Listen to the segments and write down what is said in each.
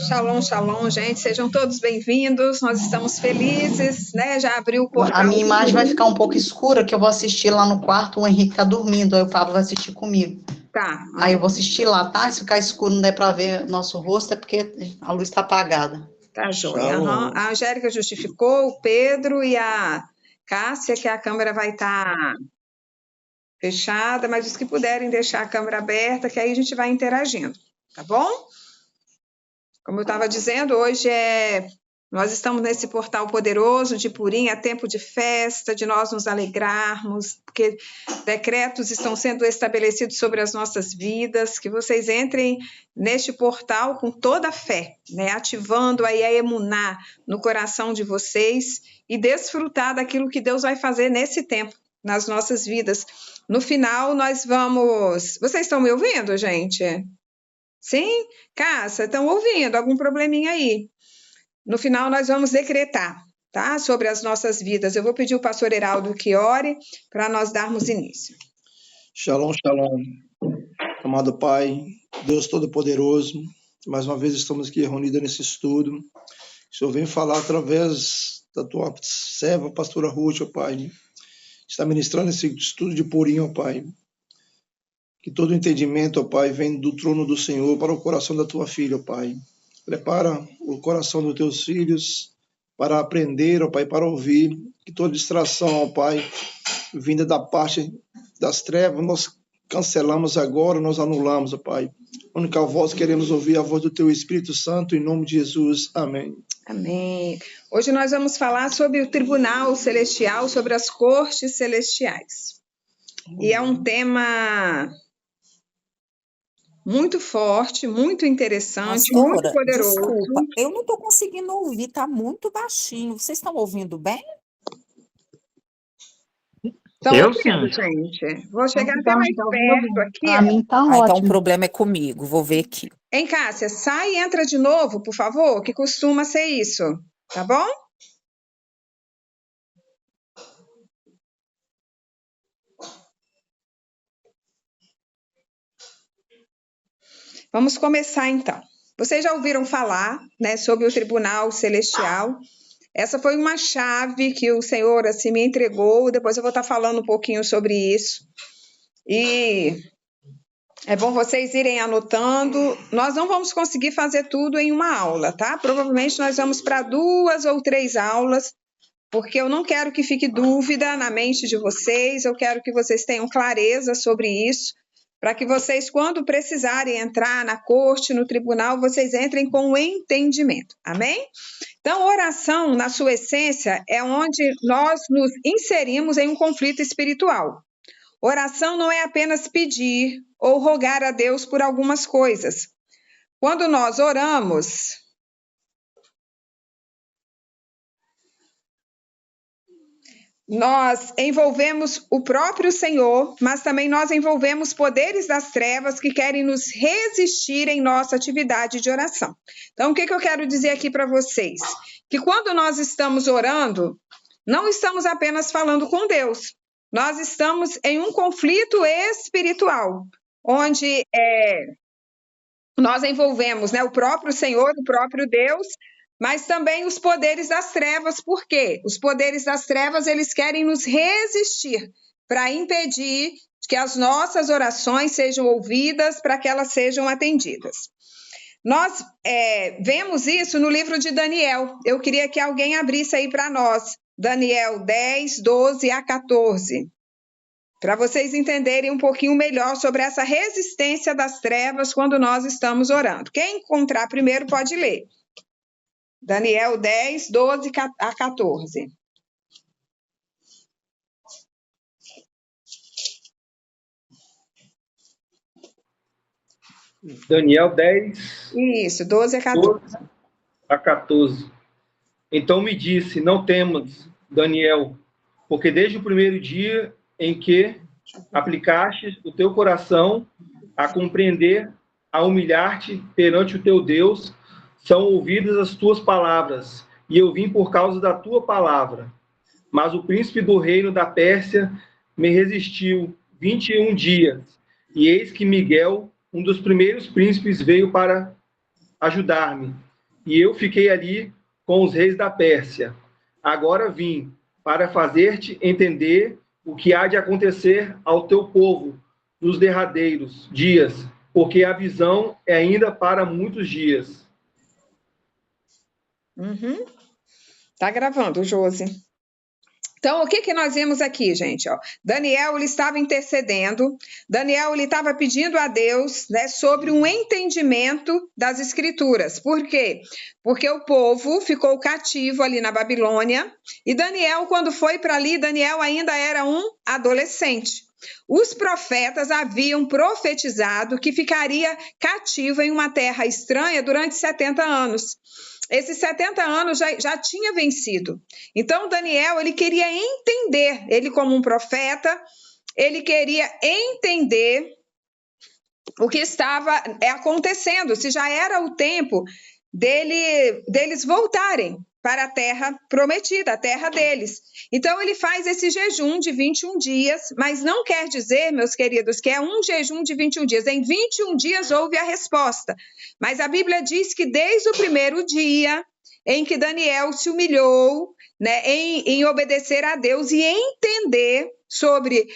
Shalom, shalom, gente. Sejam todos bem-vindos. Nós estamos felizes, né? Já abriu o portal. A minha imagem vai ficar um pouco escura, que eu vou assistir lá no quarto, o Henrique tá dormindo, aí o Pablo vai assistir comigo. Tá. Aí eu vou assistir lá, tá? Se ficar escuro não der para ver nosso rosto, é porque a luz está apagada. Tá joia. Uhum. A Angélica justificou, o Pedro e a Cássia, que a câmera vai estar fechada, mas os que puderem deixar a câmera aberta, que aí a gente vai interagindo, tá bom? Como eu estava dizendo, hoje nós estamos nesse portal poderoso de Purim, é tempo de festa, de nós nos alegrarmos, porque decretos estão sendo estabelecidos sobre as nossas vidas, que vocês entrem neste portal com toda a fé, né? Ativando aí a emuná no coração de vocês e desfrutar daquilo que Deus vai fazer nesse tempo, nas nossas vidas. No final, nós vamos... Vocês estão me ouvindo, gente? Sim? Cássia, estão ouvindo? Algum probleminha aí? No final, nós vamos decretar, tá? Sobre as nossas vidas. Eu vou pedir o pastor Heraldo que ore para nós darmos início. Shalom, shalom. Amado Pai, Deus Todo-Poderoso, mais uma vez estamos aqui reunidos nesse estudo. O Senhor vem falar através da tua serva, pastora Ruth, ó Pai. Está ministrando esse estudo de Purim, ó Pai. Que todo entendimento, ó Pai, vem do trono do Senhor para o coração da tua filha, ó Pai. Prepara o coração dos teus filhos para aprender, ó Pai, para ouvir. Que toda distração, ó Pai, vinda da parte das trevas, nós cancelamos agora, nós anulamos, ó Pai. A única voz que queremos ouvir é a voz do teu Espírito Santo, em nome de Jesus. Amém. Amém. Hoje nós vamos falar sobre o tribunal celestial, sobre as cortes celestiais. E é um tema muito forte, muito interessante, Pastora, muito poderoso. Desculpa, eu não estou conseguindo ouvir, está muito baixinho. Vocês estão ouvindo bem? Estão ouvindo, gente? Vou chegar até mais perto aqui. A mim tá ótimo. Então o problema é comigo, vou ver aqui. Hein, Cássia, sai e entra de novo, por favor, que costuma ser isso, tá bom? Vamos começar, então. Vocês já ouviram falar, né, sobre o Tribunal Celestial? Essa foi uma chave que o Senhor assim me entregou, depois eu vou estar falando um pouquinho sobre isso. E é bom vocês irem anotando. Nós não vamos conseguir fazer tudo em uma aula, tá? Provavelmente nós vamos para 2 ou 3 aulas, porque eu não quero que fique dúvida na mente de vocês, eu quero que vocês tenham clareza sobre isso, para que vocês, quando precisarem entrar na corte, no tribunal, vocês entrem com o entendimento. Amém? Então, oração, na sua essência, é onde nós nos inserimos em um conflito espiritual. Oração não é apenas pedir ou rogar a Deus por algumas coisas. Quando nós oramos, nós envolvemos o próprio Senhor, mas também nós envolvemos poderes das trevas que querem nos resistir em nossa atividade de oração. Então, o que eu quero dizer aqui para vocês? Que quando nós estamos orando, não estamos apenas falando com Deus, nós estamos em um conflito espiritual, onde nós envolvemos, né, o próprio Senhor, o próprio Deus, mas também os poderes das trevas. Por quê? Os poderes das trevas, eles querem nos resistir para impedir que as nossas orações sejam ouvidas, para que elas sejam atendidas. Nós vemos isso no livro de Daniel. Eu queria que alguém abrisse aí para nós. Daniel 10, 12 a 14. Para vocês entenderem um pouquinho melhor sobre essa resistência das trevas quando nós estamos orando. Quem encontrar primeiro pode ler. Daniel 10, 12 a 14. Daniel 10. Isso, 12 a 14. 12 a 14. Então me disse, não temas, Daniel, porque desde o primeiro dia em que aplicaste o teu coração a compreender, a humilhar-te perante o teu Deus, são ouvidas as tuas palavras, e eu vim por causa da tua palavra. Mas o príncipe do reino da Pérsia me resistiu 21 dias, E eis que Miguel, um dos primeiros príncipes, veio para ajudar-me. E eu fiquei ali com os reis da Pérsia. Agora vim para fazer-te entender o que há de acontecer ao teu povo nos derradeiros dias, porque a visão é ainda para muitos dias. Tá gravando, Josi. Então, o que nós vimos aqui, gente? Ó, Daniel, ele estava intercedendo, Daniel, ele estava pedindo a Deus, né, sobre um entendimento das Escrituras. Por quê? Porque o povo ficou cativo ali na Babilônia, e Daniel, quando foi para ali, Daniel ainda era um adolescente. Os profetas haviam profetizado que ficaria cativo em uma terra estranha durante 70 anos. Esses 70 anos já tinha vencido. Então, Daniel, ele queria entender, ele como um profeta, ele queria entender o que estava acontecendo, se já era o tempo deles voltarem para a terra prometida, a terra deles. Então, ele faz esse jejum de 21 dias, mas não quer dizer, meus queridos, que é um jejum de 21 dias. Em 21 dias houve a resposta. Mas a Bíblia diz que desde o primeiro dia em que Daniel se humilhou, né, em obedecer a Deus e entender sobre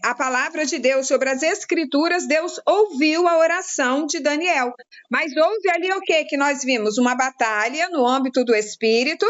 a palavra de Deus, sobre as Escrituras, Deus ouviu a oração de Daniel. Mas houve ali o quê? Que nós vimos uma batalha no âmbito do Espírito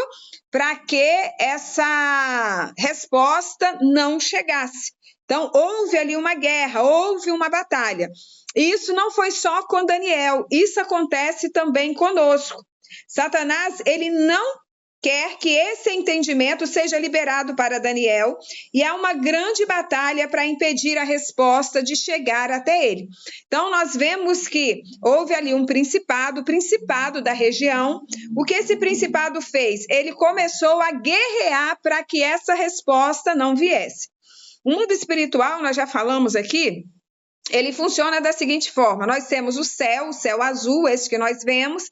para que essa resposta não chegasse. Então, houve ali uma guerra, houve uma batalha. E isso não foi só com Daniel, isso acontece também conosco. Satanás, ele não quer que esse entendimento seja liberado para Daniel, e há uma grande batalha para impedir a resposta de chegar até ele. Então, nós vemos que houve ali um principado da região. O que esse principado fez? Ele começou a guerrear para que essa resposta não viesse. O mundo espiritual, nós já falamos aqui, ele funciona da seguinte forma: nós temos o céu azul, esse que nós vemos,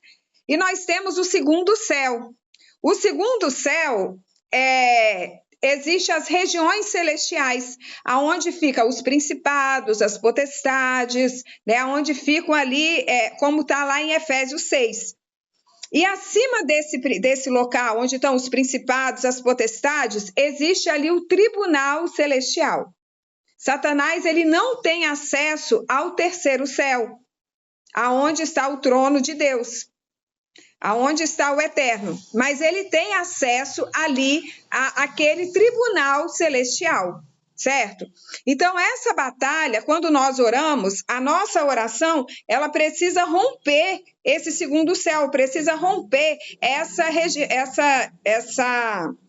e nós temos o segundo céu. O segundo céu existe as regiões celestiais, aonde ficam os principados, as potestades, né, onde ficam ali, como está lá em Efésios 6. E acima desse local, onde estão os principados, as potestades, existe ali o tribunal celestial. Satanás, ele não tem acesso ao terceiro céu, aonde está o trono de Deus, aonde está o eterno, mas ele tem acesso ali àquele tribunal celestial, certo? Então, essa batalha, quando nós oramos, a nossa oração, ela precisa romper esse segundo céu, precisa romper essa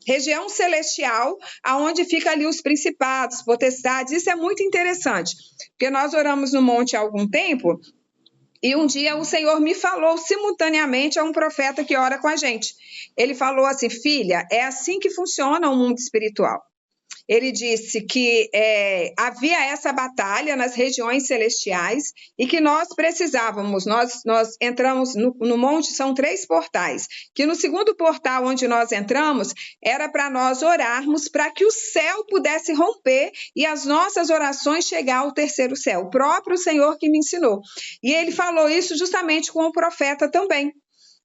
região celestial, aonde fica ali os principados, potestades. Isso é muito interessante, porque nós oramos no monte há algum tempo, e um dia o Senhor me falou simultaneamente a um profeta que ora com a gente. Ele falou assim: filha, é assim que funciona o mundo espiritual. Ele disse que havia essa batalha nas regiões celestiais e que nós precisávamos, nós entramos no monte, são 3 portais, que no segundo portal onde nós entramos, era para nós orarmos para que o céu pudesse romper e as nossas orações chegar ao terceiro céu. O próprio Senhor que me ensinou. E ele falou isso justamente com o profeta também.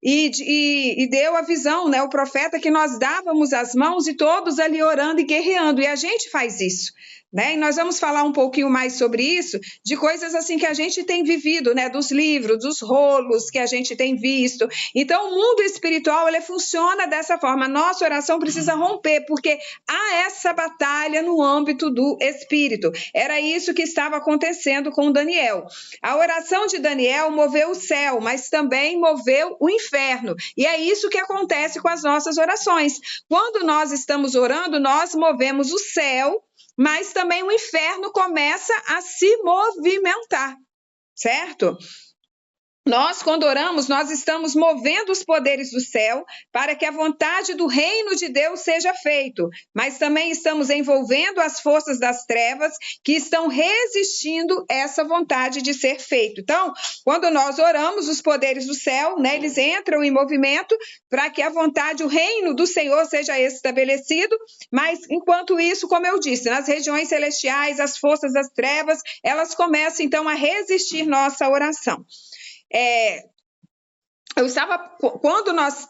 E deu a visão, né, o profeta, que nós dávamos as mãos e todos ali orando e guerreando, e a gente faz isso, né? E nós vamos falar um pouquinho mais sobre isso, de coisas assim que a gente tem vivido, né, dos livros, dos rolos que a gente tem visto. Então, o mundo espiritual, ele funciona dessa forma. Nossa oração precisa romper, porque há essa batalha no âmbito do espírito. Era isso que estava acontecendo com Daniel. A oração de Daniel moveu o céu, mas também moveu o inferno. E é isso que acontece com as nossas orações. Quando nós estamos orando, nós movemos o céu, mas também o inferno começa a se movimentar, certo? Nós, quando oramos, nós estamos movendo os poderes do céu para que a vontade do reino de Deus seja feita, mas também estamos envolvendo as forças das trevas que estão resistindo essa vontade de ser feito. Então, quando nós oramos, os poderes do céu, né, eles entram em movimento para que a vontade, o reino do Senhor seja estabelecido, mas enquanto isso, como eu disse, nas regiões celestiais, as forças das trevas, elas começam então a resistir nossa oração. Quando nós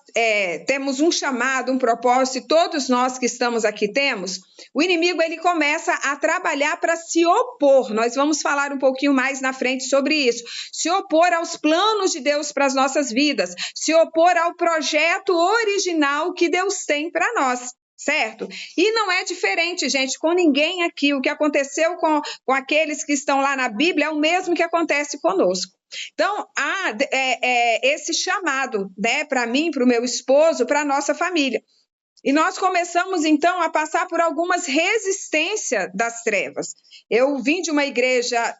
temos um chamado, um propósito, e todos nós que estamos aqui temos, o inimigo ele começa a trabalhar para se opor. Nós vamos falar um pouquinho mais na frente sobre isso. Se opor aos planos de Deus para as nossas vidas, se opor ao projeto original que Deus tem para nós. Certo? E não é diferente, gente, com ninguém aqui. O que aconteceu com aqueles que estão lá na Bíblia é o mesmo que acontece conosco. Então, há esse chamado, né, para mim, para o meu esposo, para a nossa família. E nós começamos, então, a passar por algumas resistências das trevas. Eu vim de uma igreja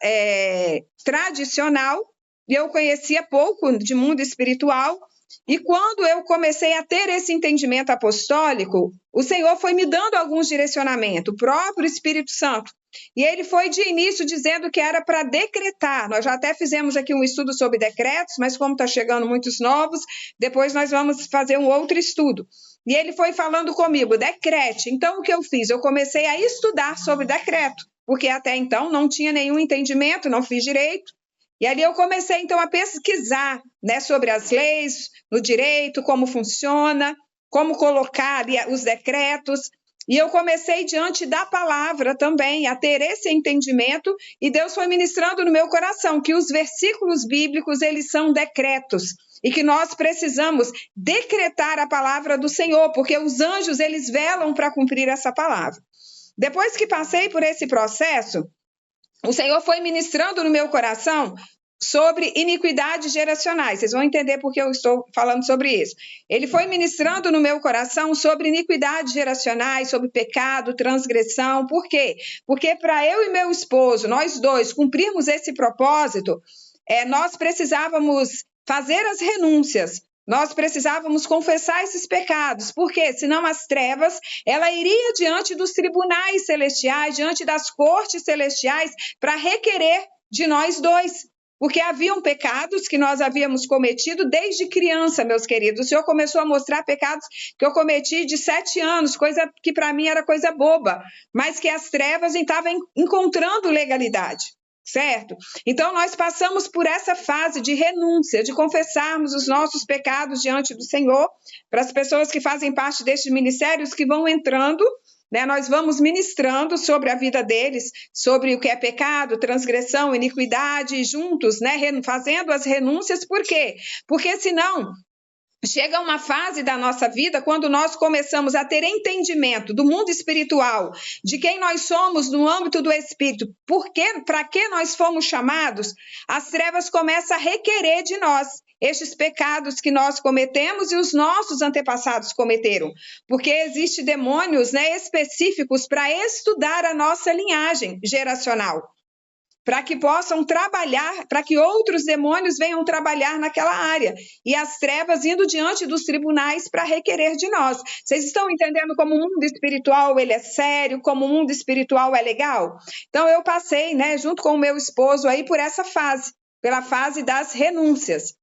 tradicional e eu conhecia pouco de mundo espiritual. E quando eu comecei a ter esse entendimento apostólico, o Senhor foi me dando alguns direcionamentos, o próprio Espírito Santo. E ele foi de início dizendo que era para decretar. Nós já até fizemos aqui um estudo sobre decretos, mas como está chegando muitos novos, depois nós vamos fazer um outro estudo. E ele foi falando comigo, decrete. Então, o que eu fiz? Eu comecei a estudar sobre decreto, porque até então não tinha nenhum entendimento, não fiz direito. E ali eu comecei, então, a pesquisar, né, sobre as leis, no direito, como funciona, como colocar ali os decretos. E eu comecei, diante da palavra também, a ter esse entendimento, e Deus foi ministrando no meu coração que os versículos bíblicos, eles são decretos, e que nós precisamos decretar a palavra do Senhor, porque os anjos, eles velam para cumprir essa palavra. Depois que passei por esse processo, o Senhor foi ministrando no meu coração sobre iniquidades geracionais. Vocês vão entender por que eu estou falando sobre isso. Ele foi ministrando no meu coração sobre iniquidades geracionais, sobre pecado, transgressão. Por quê? Porque para eu e meu esposo, nós dois, cumprirmos esse propósito, nós precisávamos fazer as renúncias. Nós precisávamos confessar esses pecados, porque senão as trevas, ela iria diante dos tribunais celestiais, diante das cortes celestiais, para requerer de nós dois. Porque haviam pecados que nós havíamos cometido desde criança, meus queridos. O Senhor começou a mostrar pecados que eu cometi de 7 anos, coisa que para mim era coisa boba, mas que as trevas estavam encontrando legalidade. Certo? Então, nós passamos por essa fase de renúncia, de confessarmos os nossos pecados diante do Senhor, para as pessoas que fazem parte destes ministérios que vão entrando, né? Nós vamos ministrando sobre a vida deles, sobre o que é pecado, transgressão, iniquidade, juntos, né? Fazendo as renúncias. Por quê? Porque senão chega uma fase da nossa vida quando nós começamos a ter entendimento do mundo espiritual, de quem nós somos no âmbito do Espírito, para que nós fomos chamados, as trevas começam a requerer de nós estes pecados que nós cometemos e os nossos antepassados cometeram, porque existem demônios, né, específicos para estudar a nossa linhagem geracional, para que possam trabalhar, para que outros demônios venham trabalhar naquela área, e as trevas indo diante dos tribunais para requerer de nós. Vocês estão entendendo como o mundo espiritual ele é sério, como o mundo espiritual é legal? Então eu passei, né, junto com o meu esposo aí por essa fase, pela fase das renúncias.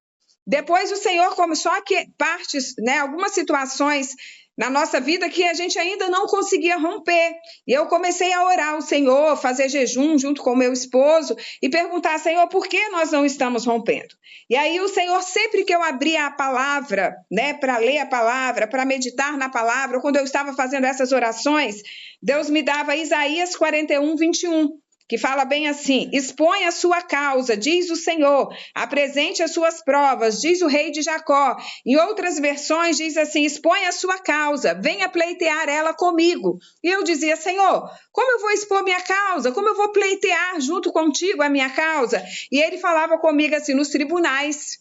Depois o Senhor começou a partes, né, algumas situações na nossa vida que a gente ainda não conseguia romper. E eu comecei a orar ao Senhor, fazer jejum junto com o meu esposo e perguntar, Senhor, por que nós não estamos rompendo? E aí o Senhor, sempre que eu abria a palavra, né, para ler a palavra, para meditar na palavra, quando eu estava fazendo essas orações, Deus me dava Isaías 41, 21. Que fala bem assim, expõe a sua causa, diz o Senhor, apresente as suas provas, diz o rei de Jacó. Em outras versões diz assim, expõe a sua causa, venha pleitear ela comigo. E eu dizia, Senhor, como eu vou expor minha causa? Como eu vou pleitear junto contigo a minha causa? E ele falava comigo assim, nos tribunais.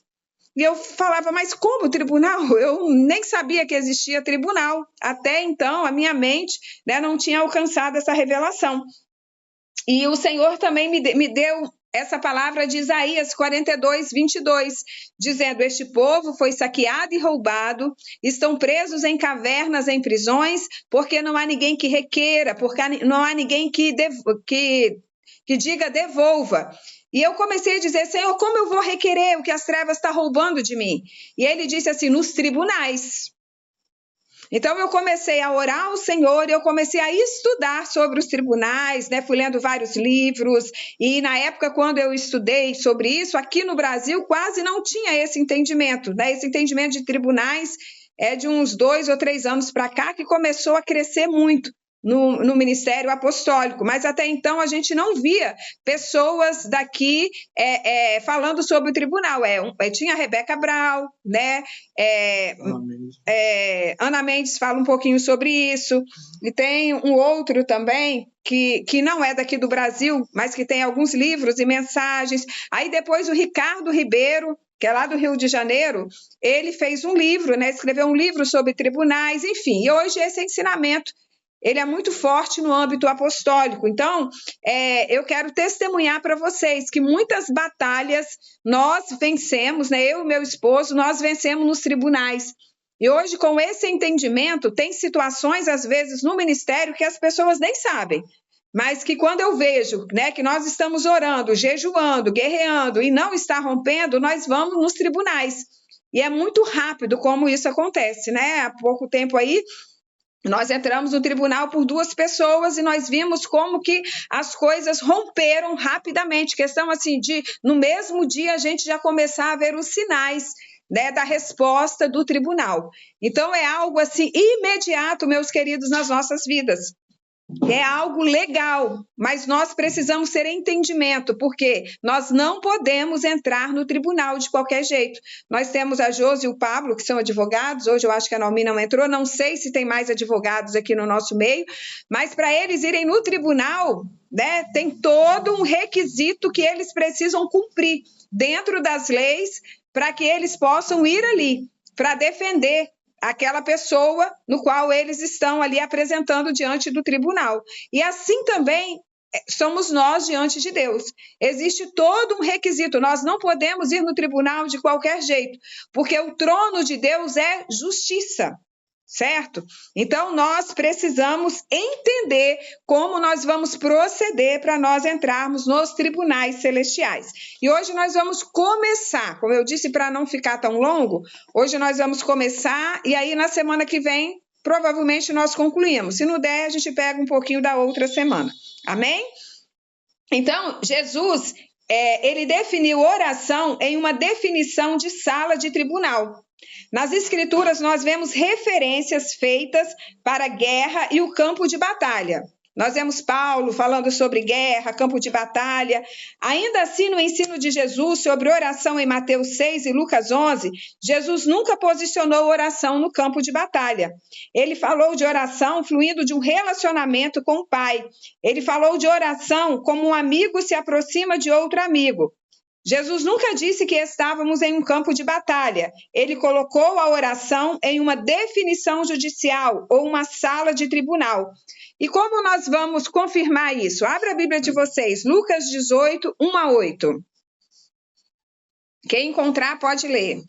E eu falava, mas como tribunal? Eu nem sabia que existia tribunal. Até então, a minha mente, né, não tinha alcançado essa revelação. E o Senhor também me deu essa palavra de Isaías 42, 22, dizendo: este povo foi saqueado e roubado, estão presos em cavernas, em prisões, porque não há ninguém que requeira, porque não há ninguém que diga devolva. E eu comecei a dizer: Senhor, como eu vou requerer o que as trevas estão roubando de mim? E ele disse assim: nos tribunais. Então, eu comecei a orar ao Senhor, eu comecei a estudar sobre os tribunais, né? Fui lendo vários livros, e na época, quando eu estudei sobre isso, aqui no Brasil quase não tinha esse entendimento, né? Esse entendimento de tribunais é de uns 2 ou 3 anos para cá que começou a crescer muito no Ministério Apostólico, mas até então a gente não via pessoas daqui falando sobre o tribunal. Tinha a Rebeca Brown, né? Ana Mendes fala um pouquinho sobre isso, e tem um outro também que não é daqui do Brasil, mas que tem alguns livros e mensagens. Aí depois o Ricardo Ribeiro, que é lá do Rio de Janeiro, ele fez um livro, né? Escreveu um livro sobre tribunais, enfim. E hoje esse ensinamento ele é muito forte no âmbito apostólico. Então, eu quero testemunhar para vocês que muitas batalhas nós vencemos, né? Eu e meu esposo, nós vencemos nos tribunais. E hoje, com esse entendimento, tem situações, às vezes, no ministério que as pessoas nem sabem, mas que quando eu vejo, né, que nós estamos orando, jejuando, guerreando e não está rompendo, nós vamos nos tribunais. E é muito rápido como isso acontece, né? Há pouco tempo aí, nós entramos no tribunal por 2 pessoas e nós vimos como que as coisas romperam rapidamente. Questão assim de, no mesmo dia, a gente já começar a ver os sinais, né, da resposta do tribunal. Então, é algo assim imediato, meus queridos, nas nossas vidas. É algo legal, mas nós precisamos ter entendimento, porque nós não podemos entrar no tribunal de qualquer jeito. Nós temos a Josi e o Pablo, que são advogados. Hoje eu acho que a Naomi não entrou, não sei se tem mais advogados aqui no nosso meio, mas para eles irem no tribunal, né, tem todo um requisito que eles precisam cumprir dentro das leis para que eles possam ir ali para defender aquela pessoa no qual eles estão ali apresentando diante do tribunal. E assim também somos nós diante de Deus. Existe todo um requisito. Nós não podemos ir no tribunal de qualquer jeito, porque o trono de Deus é justiça. Certo? Então, nós precisamos entender como nós vamos proceder para nós entrarmos nos tribunais celestiais. E hoje nós vamos começar, como eu disse, para não ficar tão longo, hoje nós vamos começar e aí na semana que vem, provavelmente nós concluímos. Se não der, a gente pega um pouquinho da outra semana. Amém? Então, Jesus, ele definiu oração em uma definição de sala de tribunal. Nas Escrituras, nós vemos referências feitas para a guerra e o campo de batalha. Nós vemos Paulo falando sobre guerra, campo de batalha. Ainda assim, no ensino de Jesus sobre oração em Mateus 6 e Lucas 11, Jesus nunca posicionou oração no campo de batalha. Ele falou de oração fluindo de um relacionamento com o Pai. Ele falou de oração como um amigo se aproxima de outro amigo. Jesus nunca disse que estávamos em um campo de batalha. Ele colocou a oração em uma definição judicial ou uma sala de tribunal. E como nós vamos confirmar isso? Abra a Bíblia de vocês, Lucas 18, 1 a 8. Quem encontrar pode ler.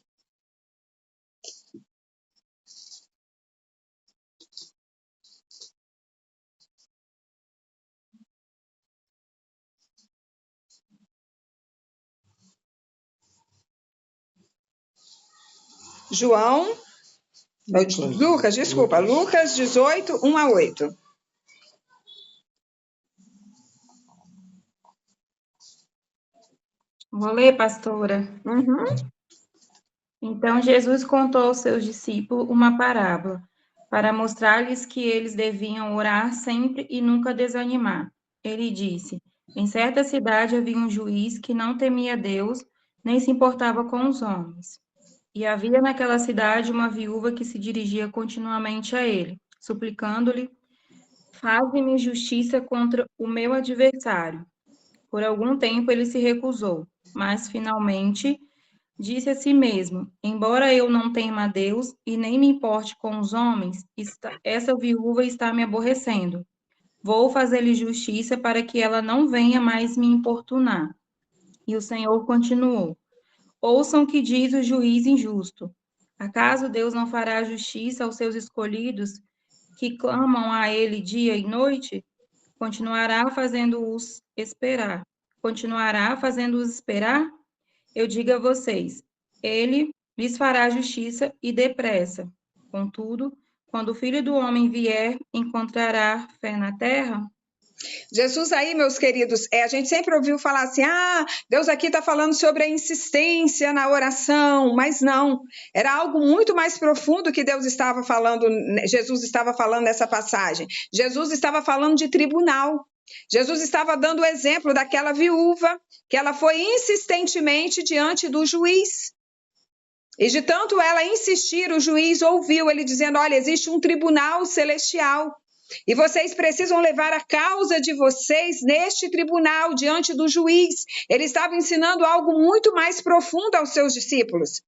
Lucas 18, 1 a 8. Vou ler, pastora. Uhum. Então, Jesus contou aos seus discípulos uma parábola, para mostrar-lhes que eles deviam orar sempre e nunca desanimar. Ele disse: em certa cidade havia um juiz que não temia Deus, nem se importava com os homens. E havia naquela cidade uma viúva que se dirigia continuamente a ele, suplicando-lhe: faze-me justiça contra o meu adversário. Por algum tempo ele se recusou, mas finalmente disse a si mesmo: embora eu não tema a Deus e nem me importe com os homens, essa viúva está me aborrecendo. Vou fazer-lhe justiça para que ela não venha mais me importunar. E o Senhor continuou: ouçam o que diz o juiz injusto. Acaso Deus não fará justiça aos seus escolhidos, que clamam a ele dia e noite? Continuará fazendo-os esperar. Continuará fazendo-os esperar? Eu digo a vocês, ele lhes fará justiça e depressa. Contudo, quando o Filho do Homem vier, encontrará fé na terra? Jesus aí, meus queridos, a gente sempre ouviu falar assim, Deus aqui está falando sobre a insistência na oração, mas não, era algo muito mais profundo que Deus estava falando, Jesus estava falando nessa passagem. Jesus estava falando de tribunal. Jesus estava dando o exemplo daquela viúva, que ela foi insistentemente diante do juiz. E de tanto ela insistir, o juiz ouviu ele dizendo, olha, existe um tribunal celestial. E vocês precisam levar a causa de vocês neste tribunal, diante do juiz. Ele estava ensinando algo muito mais profundo aos seus discípulos.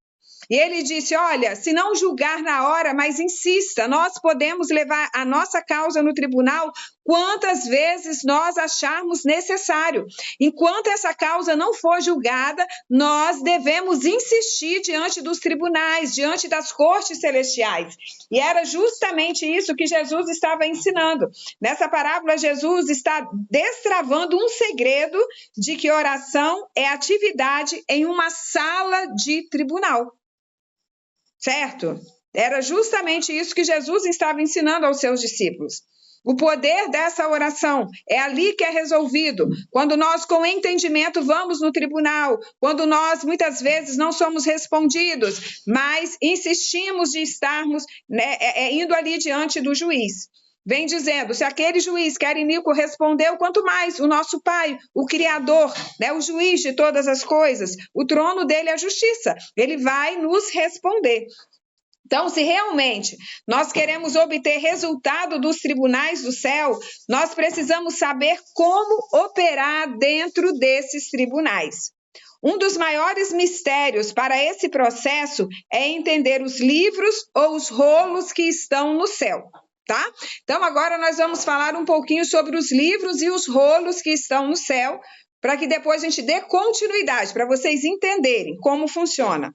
E ele disse, olha, se não julgar na hora, mas insista, nós podemos levar a nossa causa no tribunal quantas vezes nós acharmos necessário. Enquanto essa causa não for julgada, nós devemos insistir diante dos tribunais, diante das cortes celestiais. E era justamente isso que Jesus estava ensinando. Nessa parábola, Jesus está destravando um segredo de que oração é atividade em uma sala de tribunal. Certo? Era justamente isso que Jesus estava ensinando aos seus discípulos. O poder dessa oração é ali que é resolvido. Quando nós, com entendimento, vamos no tribunal, quando nós, muitas vezes, não somos respondidos, mas insistimos de estarmos indo ali diante do juiz. Vem dizendo, se aquele juiz que era iníquo respondeu, quanto mais o nosso Pai, o Criador, o juiz de todas as coisas, o trono dele é a justiça, ele vai nos responder. Então, se realmente nós queremos obter resultado dos tribunais do céu, nós precisamos saber como operar dentro desses tribunais. Um dos maiores mistérios para esse processo é entender os livros ou os rolos que estão no céu. Tá? Então, agora nós vamos falar um pouquinho sobre os livros e os rolos que estão no céu, para que depois a gente dê continuidade, para vocês entenderem como funciona.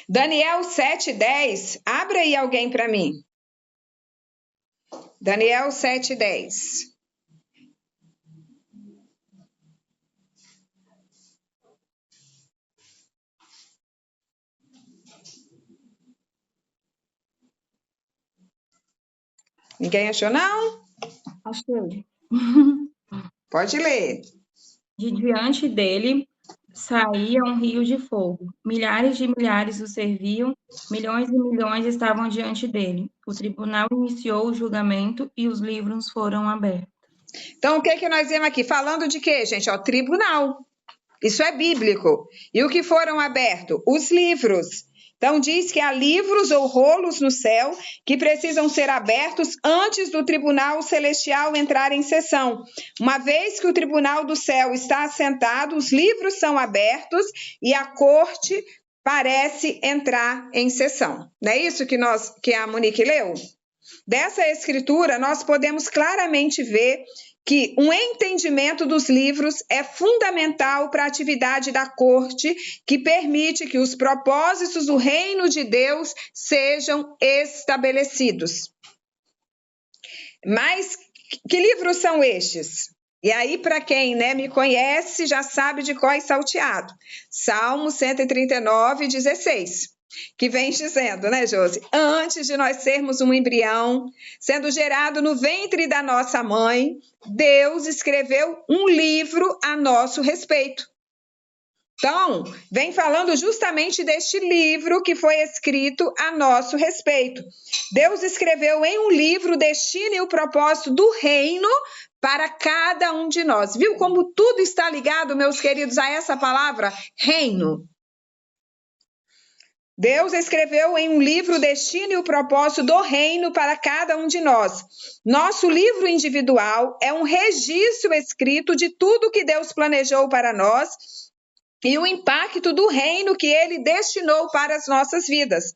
Daniel 7:10, abre aí alguém para mim. Daniel 7:10. Ninguém achou, não? Achei. Pode ler. De diante dele saía um rio de fogo. Milhares de milhares o serviam, milhões e milhões estavam diante dele. O tribunal iniciou o julgamento e os livros foram abertos. Então, o que nós vemos aqui? Falando de quê, gente? Tribunal. Isso é bíblico. E o que foram abertos? Os livros. Então, diz que há livros ou rolos no céu que precisam ser abertos antes do tribunal celestial entrar em sessão. Uma vez que o tribunal do céu está assentado, os livros são abertos e a corte parece entrar em sessão. Não é isso que a Monique leu? Dessa escritura, nós podemos claramente ver que um entendimento dos livros é fundamental para a atividade da corte, que permite que os propósitos do reino de Deus sejam estabelecidos. Mas que livros são estes? E aí, para quem me conhece, já sabe de cor e salteado. Salmo 139, 16. Que vem dizendo, Josi? Antes de nós sermos um embrião, sendo gerado no ventre da nossa mãe, Deus escreveu um livro a nosso respeito. Então, vem falando justamente deste livro que foi escrito a nosso respeito. Deus escreveu em um livro o destino e o propósito do reino para cada um de nós. Viu como tudo está ligado, meus queridos, a essa palavra reino? Deus escreveu em um livro o destino e o propósito do reino para cada um de nós. Nosso livro individual é um registro escrito de tudo que Deus planejou para nós e o impacto do reino que Ele destinou para as nossas vidas.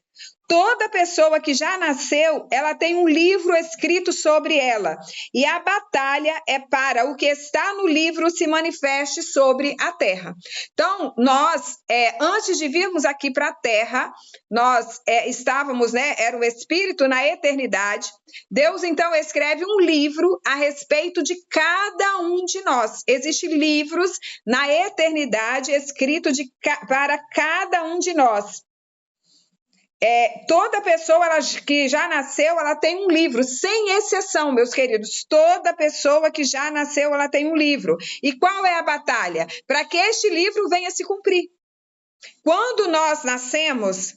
Toda pessoa que já nasceu, ela tem um livro escrito sobre ela. E a batalha é para o que está no livro se manifeste sobre a terra. Então, nós, antes de virmos aqui para a terra, nós estávamos, era o Espírito na eternidade. Deus, então, escreve um livro a respeito de cada um de nós. Existem livros na eternidade escritos para cada um de nós. Toda pessoa que já nasceu, ela tem um livro, sem exceção, meus queridos. Toda pessoa que já nasceu, ela tem um livro. E qual é a batalha? Para que este livro venha se cumprir. Quando nós nascemos,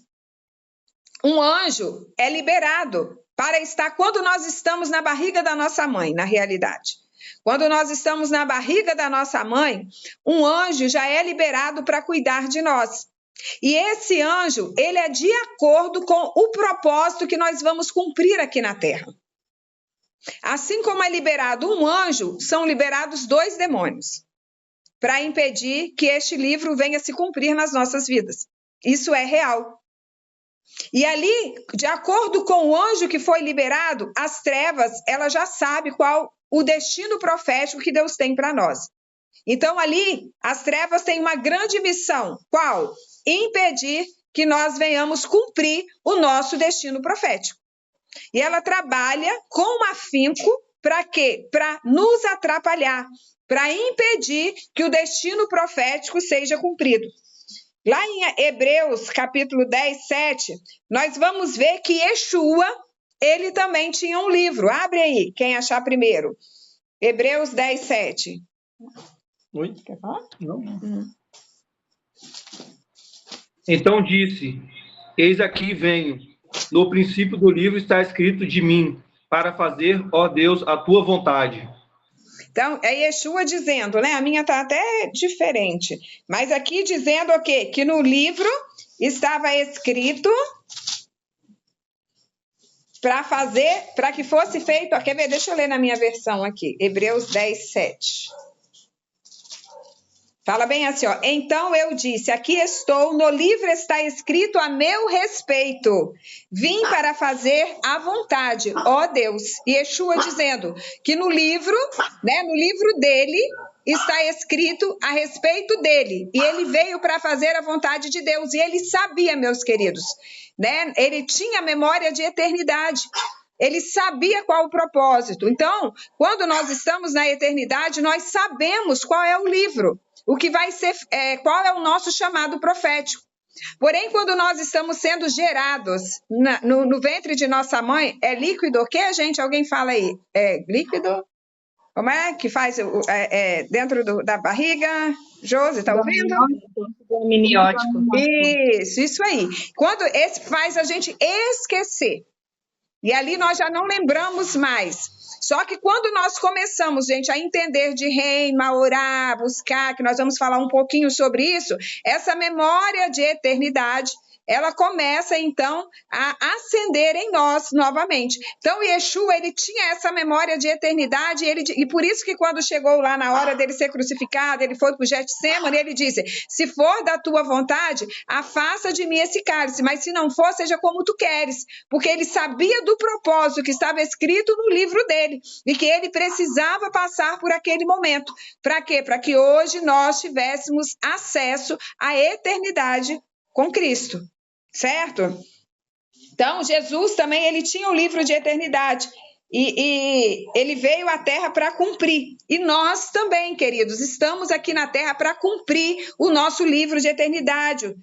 um anjo é liberado para estar, quando nós estamos na barriga da nossa mãe, na realidade. Quando nós estamos na barriga da nossa mãe, um anjo já é liberado para cuidar de nós. E esse anjo, ele é de acordo com o propósito que nós vamos cumprir aqui na terra. Assim como é liberado um anjo, são liberados 2 demônios para impedir que este livro venha se cumprir nas nossas vidas. Isso é real. E ali, de acordo com o anjo que foi liberado, as trevas, ela já sabe qual o destino profético que Deus tem para nós. Então, ali, as trevas têm uma grande missão. Qual? Impedir que nós venhamos cumprir o nosso destino profético. E ela trabalha com afinco para quê? Para nos atrapalhar, para impedir que o destino profético seja cumprido. Lá em Hebreus, capítulo 10, 7, nós vamos ver que Yeshua, ele também tinha um livro. Abre aí, quem achar primeiro. Hebreus 10, 7. Oi? Quer falar? Não. Então disse: Eis aqui venho. No princípio do livro está escrito de mim, para fazer, ó Deus, a tua vontade. Então, é Yeshua dizendo, né? A minha está até diferente. Mas aqui dizendo o quê? Que no livro estava escrito para fazer, para que fosse feito... Quer ver? Deixa eu ler na minha versão aqui. Hebreus 10, 7. Fala bem assim, ó. Então eu disse, aqui estou, no livro está escrito a meu respeito. Vim para fazer a vontade, ó Deus. E Yeshua dizendo que no livro, no livro dele, está escrito a respeito dele. E ele veio para fazer a vontade de Deus. E ele sabia, meus queridos, ele tinha memória de eternidade. Ele sabia qual o propósito. Então, quando nós estamos na eternidade, nós sabemos qual é o livro. O que vai ser, qual é o nosso chamado profético. Porém, quando nós estamos sendo gerados no ventre de nossa mãe, é líquido o quê, gente? Alguém fala aí. É líquido? Como é que faz dentro da barriga? Josi, está ouvindo? Amniótico. Isso aí. Quando esse faz a gente esquecer. E ali nós já não lembramos mais. Só que quando nós começamos, gente, a entender de reino, a orar, buscar, que nós vamos falar um pouquinho sobre isso, essa memória de eternidade, ela começa, então, a acender em nós novamente. Então, Yeshua, ele tinha essa memória de eternidade, e por isso que quando chegou lá na hora dele ser crucificado, ele foi para o Getsemane, ele disse, se for da tua vontade, afasta de mim esse cálice, mas se não for, seja como tu queres, porque ele sabia do propósito que estava escrito no livro dele, e que ele precisava passar por aquele momento. Para quê? Para que hoje nós tivéssemos acesso à eternidade com Cristo. Certo? Então, Jesus também, ele tinha o livro de eternidade e ele veio à terra para cumprir. E nós também, queridos, estamos aqui na terra para cumprir o nosso livro de eternidade,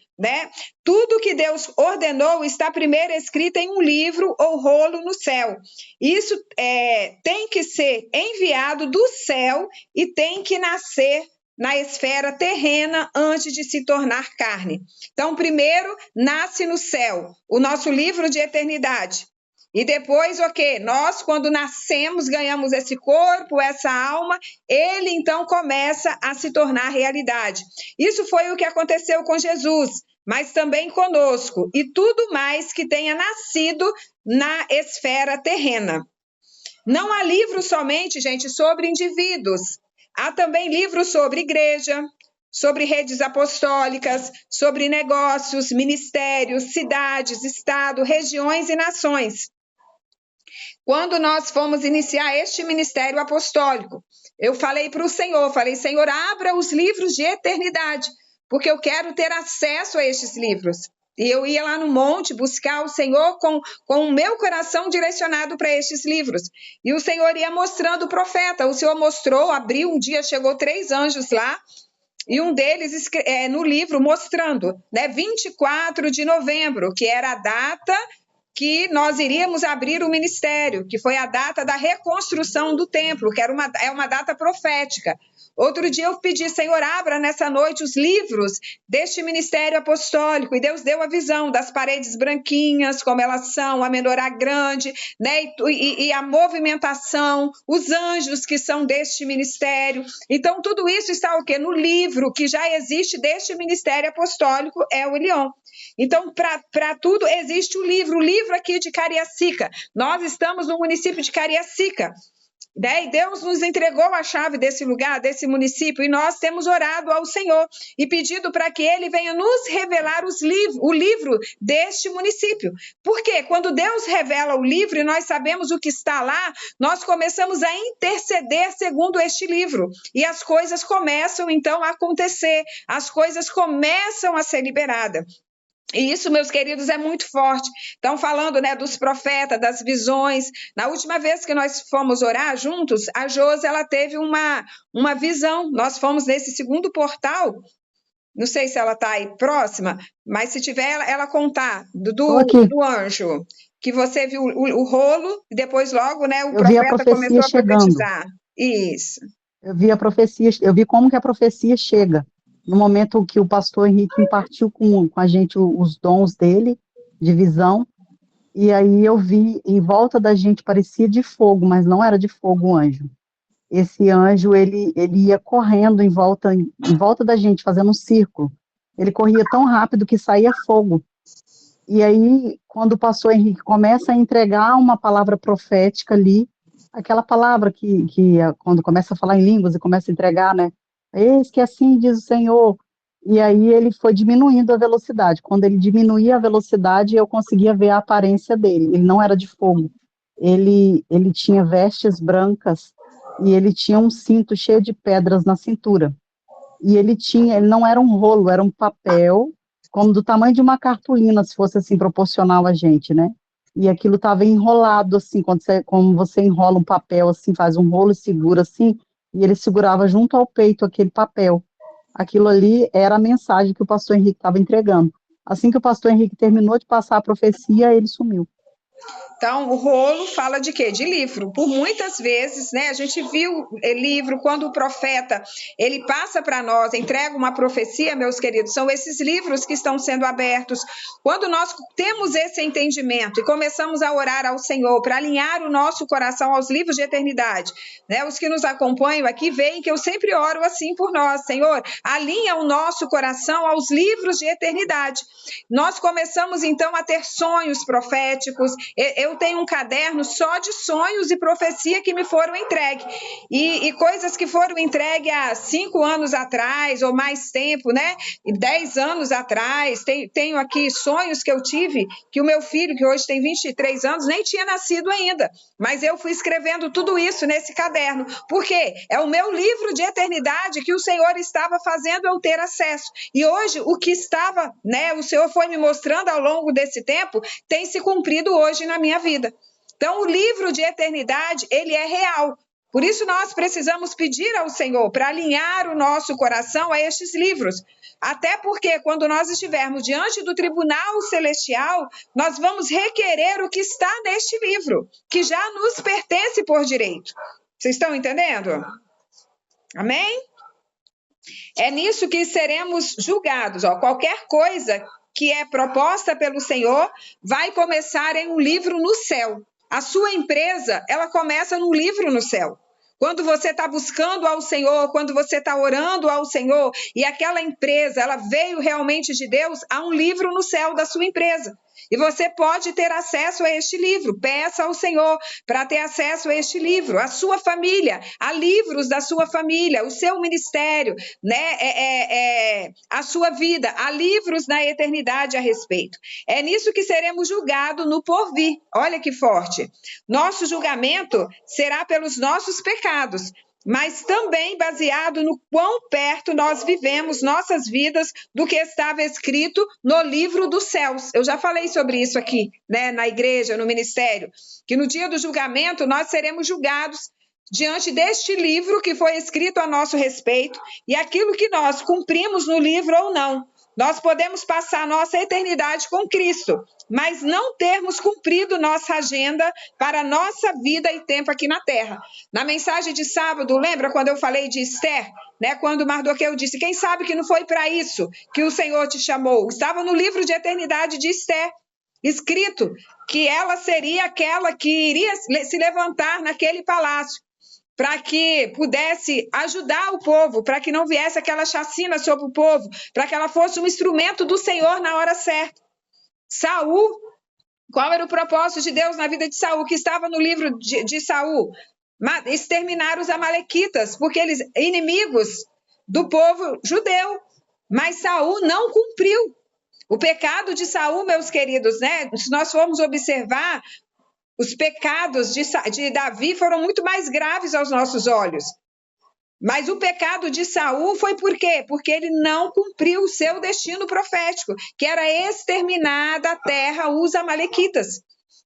Tudo que Deus ordenou está primeiro escrito em um livro ou rolo no céu. Isso tem que ser enviado do céu e tem que nascer na esfera terrena antes de se tornar carne. Então, primeiro, nasce no céu o nosso livro de eternidade. E depois, nós, quando nascemos, ganhamos esse corpo, essa alma, ele, então, começa a se tornar realidade. Isso foi o que aconteceu com Jesus, mas também conosco. E tudo mais que tenha nascido na esfera terrena. Não há livro somente, gente, sobre indivíduos. Há também livros sobre igreja, sobre redes apostólicas, sobre negócios, ministérios, cidades, estado, regiões e nações. Quando nós fomos iniciar este ministério apostólico, eu falei para o Senhor, Senhor, abra os livros de eternidade, porque eu quero ter acesso a estes livros. E eu ia lá no monte buscar o Senhor com o meu coração direcionado para estes livros. E o Senhor ia mostrando o profeta. O Senhor mostrou, abriu, um dia chegou 3 anjos lá, e um deles no livro mostrando, 24 de novembro, que era a data que nós iríamos abrir o ministério, que foi a data da reconstrução do templo, que é uma data profética. Outro dia eu pedi, Senhor, abra nessa noite os livros deste ministério apostólico, e Deus deu a visão das paredes branquinhas, como elas são, a menorá grande, e a movimentação, os anjos que são deste ministério. Então, tudo isso está o quê? No livro que já existe deste ministério apostólico, é o Elion. Então, para tudo existe o livro aqui de Cariacica. Nós estamos no município de Cariacica. E Deus nos entregou a chave desse lugar, desse município, e nós temos orado ao Senhor e pedido para que Ele venha nos revelar o livro deste município. Porque quando Deus revela o livro e nós sabemos o que está lá, nós começamos a interceder segundo este livro. E as coisas começam, então, a acontecer, as coisas começam a ser liberadas. E isso, meus queridos, é muito forte. Então, falando dos profetas, das visões, na última vez que nós fomos orar juntos, a Josi, ela teve uma visão. Nós fomos nesse segundo portal, não sei se ela está aí próxima, mas se tiver, ela contar do anjo, que você viu o rolo, e depois logo o profeta começou a profetizar. Isso. Eu vi a profecia, eu vi como que a profecia chega. No momento que o pastor Henrique impartiu com a gente os dons dele, de visão, e aí eu vi, em volta da gente, parecia de fogo, mas não era de fogo o anjo. Esse anjo, ele ia correndo em volta da gente, fazendo um círculo. Ele corria tão rápido que saía fogo. E aí, quando o pastor Henrique começa a entregar uma palavra profética ali, aquela palavra que quando começa a falar em línguas e começa a entregar, eis que assim diz o Senhor, e aí ele foi diminuindo a velocidade. Quando ele diminuía a velocidade, eu conseguia ver a aparência dele. Ele não era de fogo. Ele tinha vestes brancas e ele tinha um cinto cheio de pedras na cintura. E ele não era um rolo, era um papel, como do tamanho de uma cartolina, se fosse assim proporcional a gente, E aquilo estava enrolado assim, como você enrola um papel assim, faz um rolo e segura assim, e ele segurava junto ao peito aquele papel. Aquilo ali era a mensagem que o pastor Henrique estava entregando. Assim que o pastor Henrique terminou de passar a profecia, ele sumiu. Então, o rolo fala de quê? De livro. Por muitas vezes, a gente viu livro, quando o profeta, ele passa para nós, entrega uma profecia, meus queridos, são esses livros que estão sendo abertos. Quando nós temos esse entendimento e começamos a orar ao Senhor para alinhar o nosso coração aos livros de eternidade, os que nos acompanham aqui veem que eu sempre oro assim por nós, Senhor, alinha o nosso coração aos livros de eternidade. Nós começamos, então, a ter sonhos proféticos. Eu tenho um caderno só de sonhos e profecia que me foram entregues. E coisas que foram entregues há 5 anos atrás, ou mais tempo, 10 anos atrás. Tenho aqui sonhos que eu tive, que o meu filho, que hoje tem 23 anos, nem tinha nascido ainda. Mas eu fui escrevendo tudo isso nesse caderno. Por quê? É o meu livro de eternidade que o Senhor estava fazendo eu ter acesso. E hoje, o que estava, o Senhor foi me mostrando ao longo desse tempo, tem se cumprido hoje na minha vida. Então, o livro de eternidade, ele é real. Por isso, nós precisamos pedir ao Senhor para alinhar o nosso coração a estes livros. Até porque, quando nós estivermos diante do tribunal celestial, nós vamos requerer o que está neste livro, que já nos pertence por direito. Vocês estão entendendo? Amém? É nisso que seremos julgados. Qualquer coisa que é proposta pelo Senhor vai começar em um livro no céu. A sua empresa, ela começa num livro no céu. Quando você está buscando ao Senhor, quando você está orando ao Senhor, e aquela empresa, ela veio realmente de Deus, há um livro no céu da sua empresa. E você pode ter acesso a este livro. Peça ao Senhor para ter acesso a este livro. A sua família, a livros da sua família, o seu ministério, né? A sua vida, há livros na eternidade a respeito. É nisso que seremos julgados no porvir. Olha que forte. Nosso julgamento será pelos nossos pecados, mas também baseado no quão perto nós vivemos nossas vidas do que estava escrito no livro dos céus. Eu já falei sobre isso aqui, né, na igreja, no ministério, que no dia do julgamento nós seremos julgados diante deste livro que foi escrito a nosso respeito e aquilo que nós cumprimos no livro ou não. Nós podemos passar nossa eternidade com Cristo, mas não termos cumprido nossa agenda para a nossa vida e tempo aqui na terra. Na mensagem de sábado, lembra quando eu falei de Esther, né? Quando Mardoqueu disse, quem sabe que não foi para isso que o Senhor te chamou? Estava no livro de eternidade de Esther, escrito que ela seria aquela que iria se levantar naquele palácio, para que pudesse ajudar o povo, para que não viesse aquela chacina sobre o povo, para que ela fosse um instrumento do Senhor na hora certa. Saul, qual era o propósito de Deus na vida de Saul, que estava no livro de Saul? Exterminar os amalequitas, porque eles inimigos do povo judeu. Mas Saul não cumpriu. O pecado de Saul, meus queridos, né? Se nós formos observar, os pecados de Davi foram muito mais graves aos nossos olhos. Mas o pecado de Saul foi por quê? Porque ele não cumpriu o seu destino profético, que era exterminar da terra os amalequitas.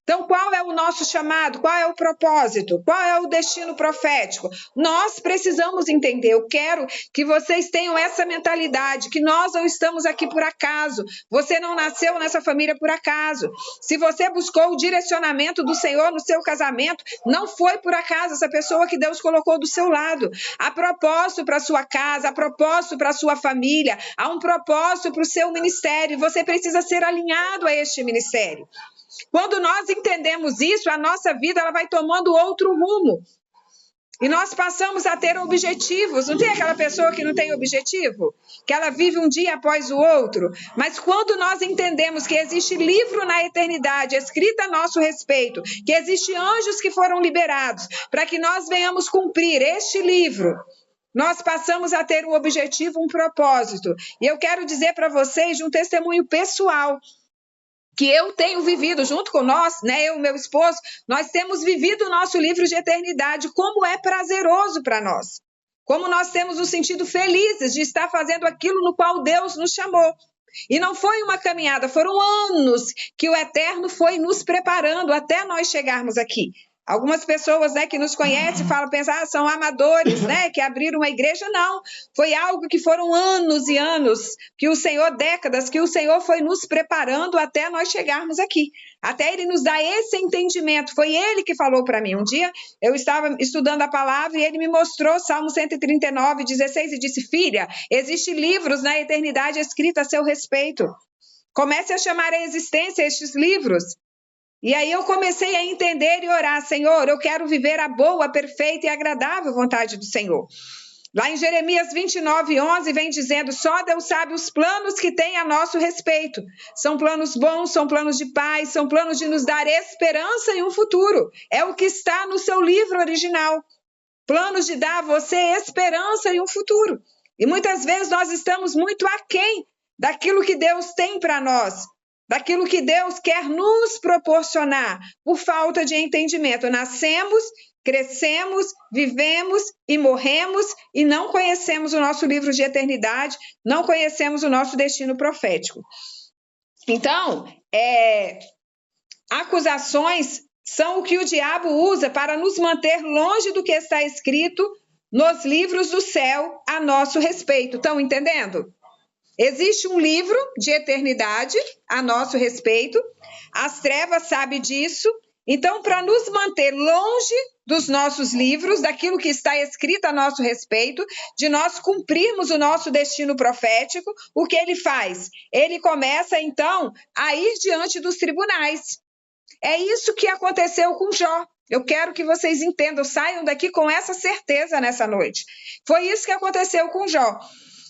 Então, qual é o nosso chamado? Qual é o propósito? Qual é o destino profético? Nós precisamos entender. Eu quero que vocês tenham essa mentalidade, que nós não estamos aqui por acaso. Você não nasceu nessa família por acaso. Se você buscou o direcionamento do Senhor no seu casamento, não foi por acaso essa pessoa que Deus colocou do seu lado. Há propósito para a sua casa, há propósito para a sua família, há um propósito para o seu ministério. Você precisa ser alinhado a este ministério. Quando nós entendemos isso, a nossa vida ela vai tomando outro rumo. E nós passamos a ter objetivos. Não tem aquela pessoa que não tem objetivo? Que ela vive um dia após o outro. Mas quando nós entendemos que existe livro na eternidade escrito a nosso respeito, que existe anjos que foram liberados para que nós venhamos cumprir este livro, nós passamos a ter um objetivo, um propósito. E eu quero dizer para vocês de um testemunho pessoal que eu tenho vivido junto com nós, né, eu e meu esposo, nós temos vivido o nosso livro de eternidade, como é prazeroso para nós, como nós temos nos sentido felizes de estar fazendo aquilo no qual Deus nos chamou. E não foi uma caminhada, foram anos que o Eterno foi nos preparando até nós chegarmos aqui. Algumas pessoas, né, que nos conhecem pensam, são amadores, né, que abriram uma igreja. Não, foi algo que foram anos e anos, que o Senhor, décadas, que o Senhor foi nos preparando até nós chegarmos aqui, até Ele nos dar esse entendimento. Foi Ele que falou para mim. Um dia eu estava estudando a palavra e Ele me mostrou Salmo 139, 16 e disse, filha, existem livros na eternidade escritos a seu respeito. Comece a chamar à existência estes livros. E aí eu comecei a entender e orar, Senhor, eu quero viver a boa, perfeita e agradável vontade do Senhor. Lá em Jeremias 29, 11, vem dizendo, só Deus sabe os planos que tem a nosso respeito. São planos bons, são planos de paz, são planos de nos dar esperança e um futuro. É o que está no seu livro original. Planos de dar a você esperança e um futuro. E muitas vezes nós estamos muito aquém daquilo que Deus tem para nós, daquilo que Deus quer nos proporcionar, por falta de entendimento. Nascemos, crescemos, vivemos e morremos e não conhecemos o nosso livro de eternidade, não conhecemos o nosso destino profético. Então, acusações são o que o diabo usa para nos manter longe do que está escrito nos livros do céu a nosso respeito. Estão entendendo? Existe um livro de eternidade a nosso respeito, as trevas sabem disso, então para nos manter longe dos nossos livros, daquilo que está escrito a nosso respeito, de nós cumprirmos o nosso destino profético, o que ele faz? Ele começa então a ir diante dos tribunais. É isso que aconteceu com Jó. Eu quero que vocês entendam, saiam daqui com essa certeza nessa noite. Foi isso que aconteceu com Jó.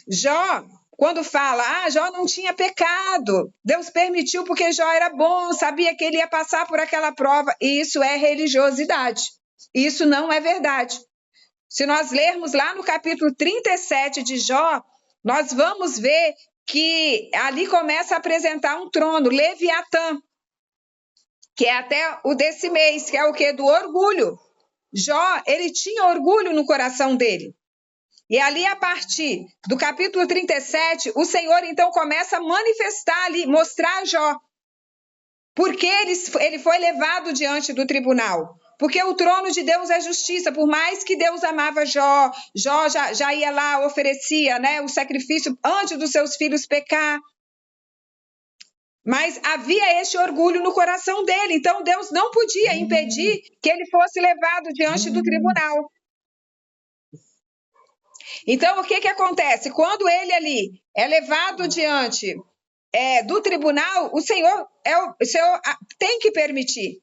Jó, quando fala, Jó não tinha pecado, Deus permitiu porque Jó era bom, sabia que ele ia passar por aquela prova, e isso é religiosidade, isso não é verdade. Se nós lermos lá no capítulo 37 de Jó, nós vamos ver que ali começa a apresentar um trono, Leviatã, que é até o desse mês, que é o quê? Do orgulho. Jó, ele tinha orgulho no coração dele. E ali, a partir do capítulo 37, o Senhor, então, começa a manifestar ali, mostrar a Jó. Porque ele foi levado diante do tribunal. Porque o trono de Deus é justiça. Por mais que Deus amava Jó, Jó já ia lá, oferecia, né, o sacrifício antes dos seus filhos pecar. Mas havia este orgulho no coração dele. Então, Deus não podia impedir que ele fosse levado diante do tribunal. Então, o que acontece? Quando ele ali é levado diante do tribunal, o Senhor tem que permitir.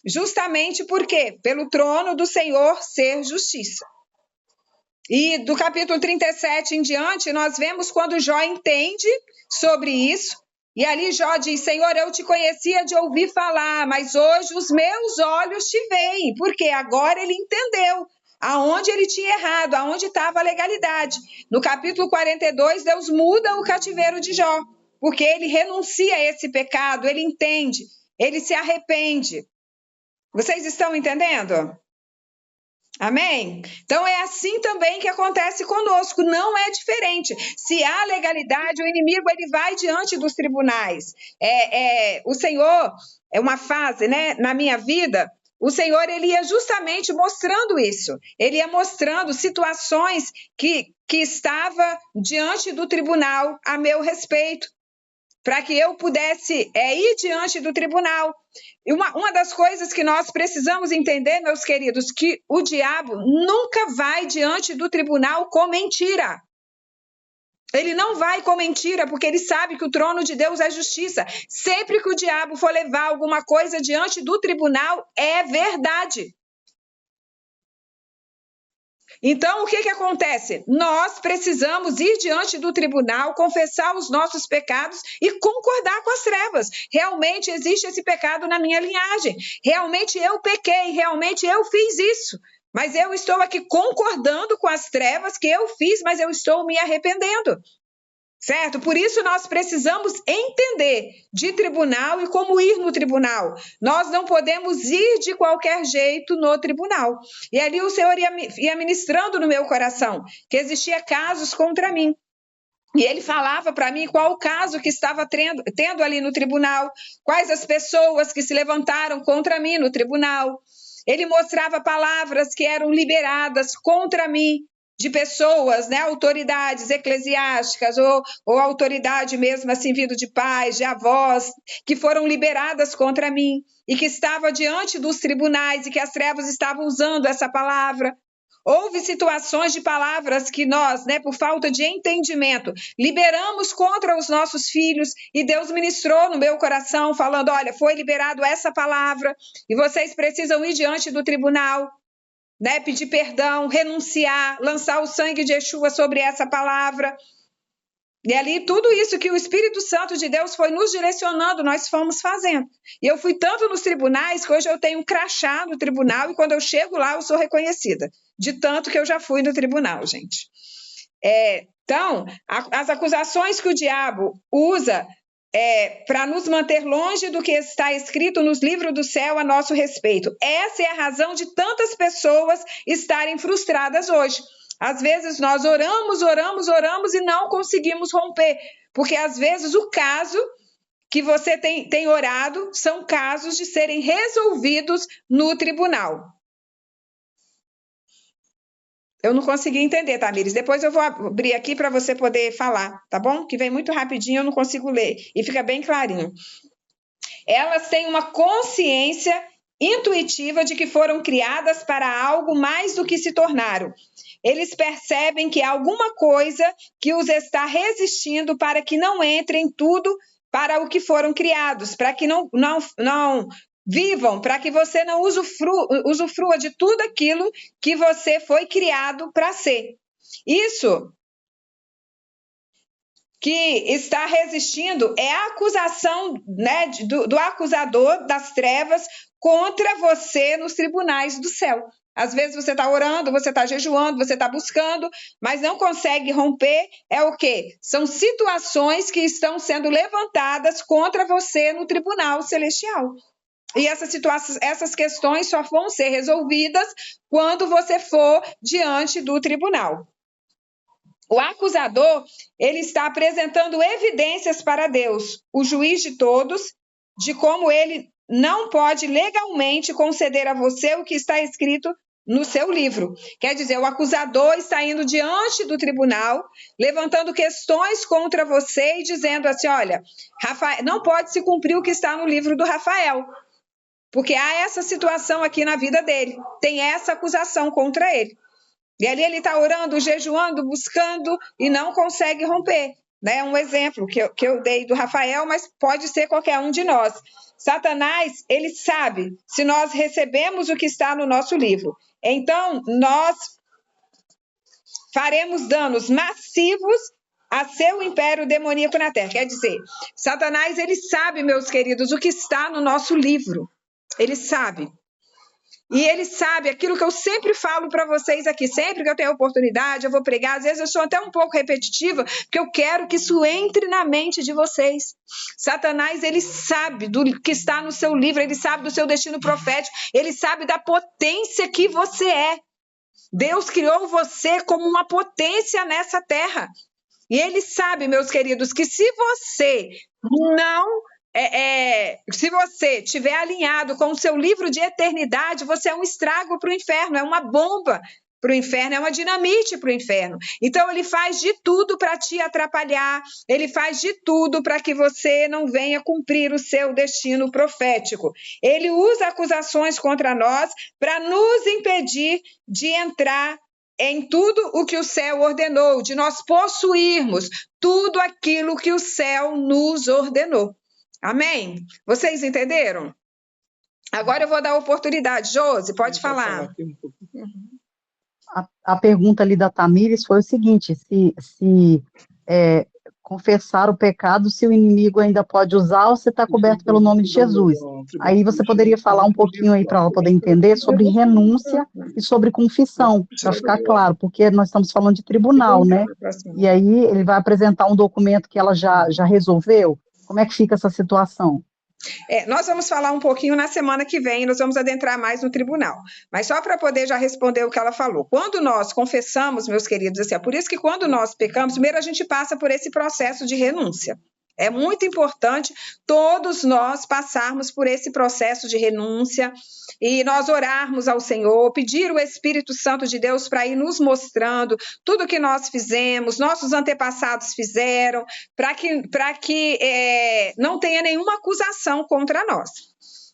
Justamente por quê? Pelo trono do Senhor ser justiça. E do capítulo 37 em diante, nós vemos quando Jó entende sobre isso. E ali Jó diz, Senhor, eu te conhecia de ouvir falar, mas hoje os meus olhos te veem. Porque agora ele entendeu aonde ele tinha errado, aonde estava a legalidade. No capítulo 42, Deus muda o cativeiro de Jó, porque ele renuncia a esse pecado, ele entende, ele se arrepende. Vocês estão entendendo? Amém? Então é assim também que acontece conosco, não é diferente. Se há legalidade, o inimigo ele vai diante dos tribunais. O Senhor, é uma fase, né, na minha vida, o Senhor ele ia justamente mostrando isso. Ele ia mostrando situações que estava diante do tribunal a meu respeito, para que eu pudesse ir diante do tribunal. E uma das coisas que nós precisamos entender, meus queridos, que o diabo nunca vai diante do tribunal com mentira. Ele não vai com mentira, porque ele sabe que o trono de Deus é justiça. Sempre que o diabo for levar alguma coisa diante do tribunal, é verdade. Então, o que acontece? Nós precisamos ir diante do tribunal, confessar os nossos pecados e concordar com as trevas. Realmente existe esse pecado na minha linhagem. Realmente eu pequei, realmente eu fiz isso. Mas eu estou aqui concordando com as trevas que eu fiz, mas eu estou me arrependendo. Certo? Por isso nós precisamos entender de tribunal e como ir no tribunal. Nós não podemos ir de qualquer jeito no tribunal. E ali o Senhor ia ministrando no meu coração que existia casos contra mim. E ele falava para mim qual o caso que estava tendo ali no tribunal, quais as pessoas que se levantaram contra mim no tribunal. Ele mostrava palavras que eram liberadas contra mim, de pessoas, né, autoridades eclesiásticas ou autoridade mesmo assim vindo de pais, de avós, que foram liberadas contra mim e que estava diante dos tribunais e que as trevas estavam usando essa palavra. Houve situações de palavras que nós, né, por falta de entendimento, liberamos contra os nossos filhos e Deus ministrou no meu coração falando, olha, foi liberado essa palavra e vocês precisam ir diante do tribunal, né, pedir perdão, renunciar, lançar o sangue de Yeshua sobre essa palavra. E ali tudo isso que o Espírito Santo de Deus foi nos direcionando, nós fomos fazendo. E eu fui tanto nos tribunais que hoje eu tenho um crachá no tribunal e quando eu chego lá eu sou reconhecida. De tanto que eu já fui no tribunal, gente. Então, as acusações que o diabo usa para nos manter longe do que está escrito nos livros do céu a nosso respeito. Essa é a razão de tantas pessoas estarem frustradas hoje. Às vezes nós oramos e não conseguimos romper, porque às vezes o caso que você tem orado são casos de serem resolvidos no tribunal. Eu não consegui entender, Tamires. Depois eu vou abrir aqui para você poder falar, tá bom? Que vem muito rapidinho, eu não consigo ler. E fica bem clarinho. Elas têm uma consciência intuitiva de que foram criadas para algo mais do que se tornaram. Eles percebem que há alguma coisa que os está resistindo para que não entrem tudo para o que foram criados, para que não vivam, para que você não usufrua de tudo aquilo que você foi criado para ser. Isso que está resistindo é a acusação, né, do acusador das trevas contra você nos tribunais do céu. Às vezes você está orando, você está jejuando, você está buscando, mas não consegue romper. É o quê? São situações que estão sendo levantadas contra você no tribunal celestial. E essas questões só vão ser resolvidas quando você for diante do tribunal. O acusador, ele está apresentando evidências para Deus, o juiz de todos, de como ele não pode legalmente conceder a você o que está escrito no seu livro. Quer dizer, o acusador está indo diante do tribunal, levantando questões contra você e dizendo assim, olha, Rafael, não pode se cumprir o que está no livro do Rafael, porque há essa situação aqui na vida dele, tem essa acusação contra ele. E ali ele está orando, jejuando, buscando e não consegue romper. Né? Um exemplo que eu dei do Rafael, mas pode ser qualquer um de nós. Satanás, ele sabe se nós recebemos o que está no nosso livro. Então, nós faremos danos massivos a seu império demoníaco na Terra. Quer dizer, Satanás, ele sabe, meus queridos, o que está no nosso livro. Ele sabe. E ele sabe aquilo que eu sempre falo para vocês aqui, sempre que eu tenho oportunidade, eu vou pregar, às vezes eu sou até um pouco repetitiva, porque eu quero que isso entre na mente de vocês. Satanás, ele sabe do que está no seu livro, ele sabe do seu destino profético, ele sabe da potência que você é. Deus criou você como uma potência nessa terra. E ele sabe, meus queridos, que se você não... se você estiver alinhado com o seu livro de eternidade, você é um estrago para o inferno, é uma bomba para o inferno, é uma dinamite para o inferno. Então, ele faz de tudo para te atrapalhar, ele faz de tudo para que você não venha cumprir o seu destino profético. Ele usa acusações contra nós para nos impedir de entrar em tudo o que o céu ordenou, de nós possuirmos tudo aquilo que o céu nos ordenou. Amém? Vocês entenderam? Agora eu vou dar a oportunidade. Josi, pode falar. A pergunta ali da Tamires foi o seguinte, se confessar o pecado, se o inimigo ainda pode usar ou se está coberto pelo nome de Jesus. Aí você poderia falar um pouquinho aí para ela poder entender sobre renúncia e sobre confissão, para ficar claro, porque nós estamos falando de tribunal, né? E aí ele vai apresentar um documento que ela já resolveu. Como é que fica essa situação? Nós vamos falar um pouquinho na semana que vem, nós vamos adentrar mais no tribunal. Mas só para poder já responder o que ela falou. Quando nós confessamos, meus queridos, assim, é por isso que quando nós pecamos, primeiro a gente passa por esse processo de renúncia. É muito importante todos nós passarmos por esse processo de renúncia e nós orarmos ao Senhor, pedir o Espírito Santo de Deus para ir nos mostrando tudo que nós fizemos, nossos antepassados fizeram, para que não tenha nenhuma acusação contra nós.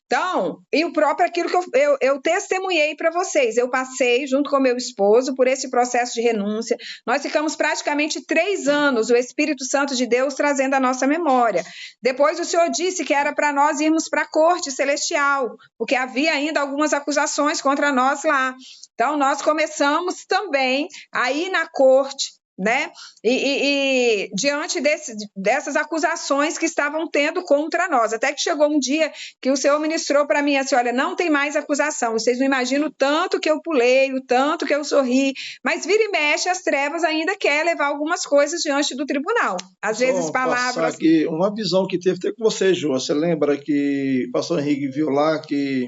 Então, e o próprio aquilo que eu testemunhei para vocês, eu passei junto com meu esposo por esse processo de renúncia, nós ficamos praticamente 3 anos, o Espírito Santo de Deus trazendo a nossa memória. Depois o Senhor disse que era para nós irmos para a corte celestial, porque havia ainda algumas acusações contra nós lá. Então, nós começamos também a ir na corte, né? E diante dessas acusações que estavam tendo contra nós, até que chegou um dia que o Senhor ministrou para mim assim, olha, não tem mais acusação, vocês não imaginam o tanto que eu pulei, o tanto que eu sorri, mas vira e mexe, as trevas ainda quer levar algumas coisas diante do tribunal, às vezes palavras... Aqui, uma visão que teve até com você, Jô, você lembra que o pastor Henrique viu lá que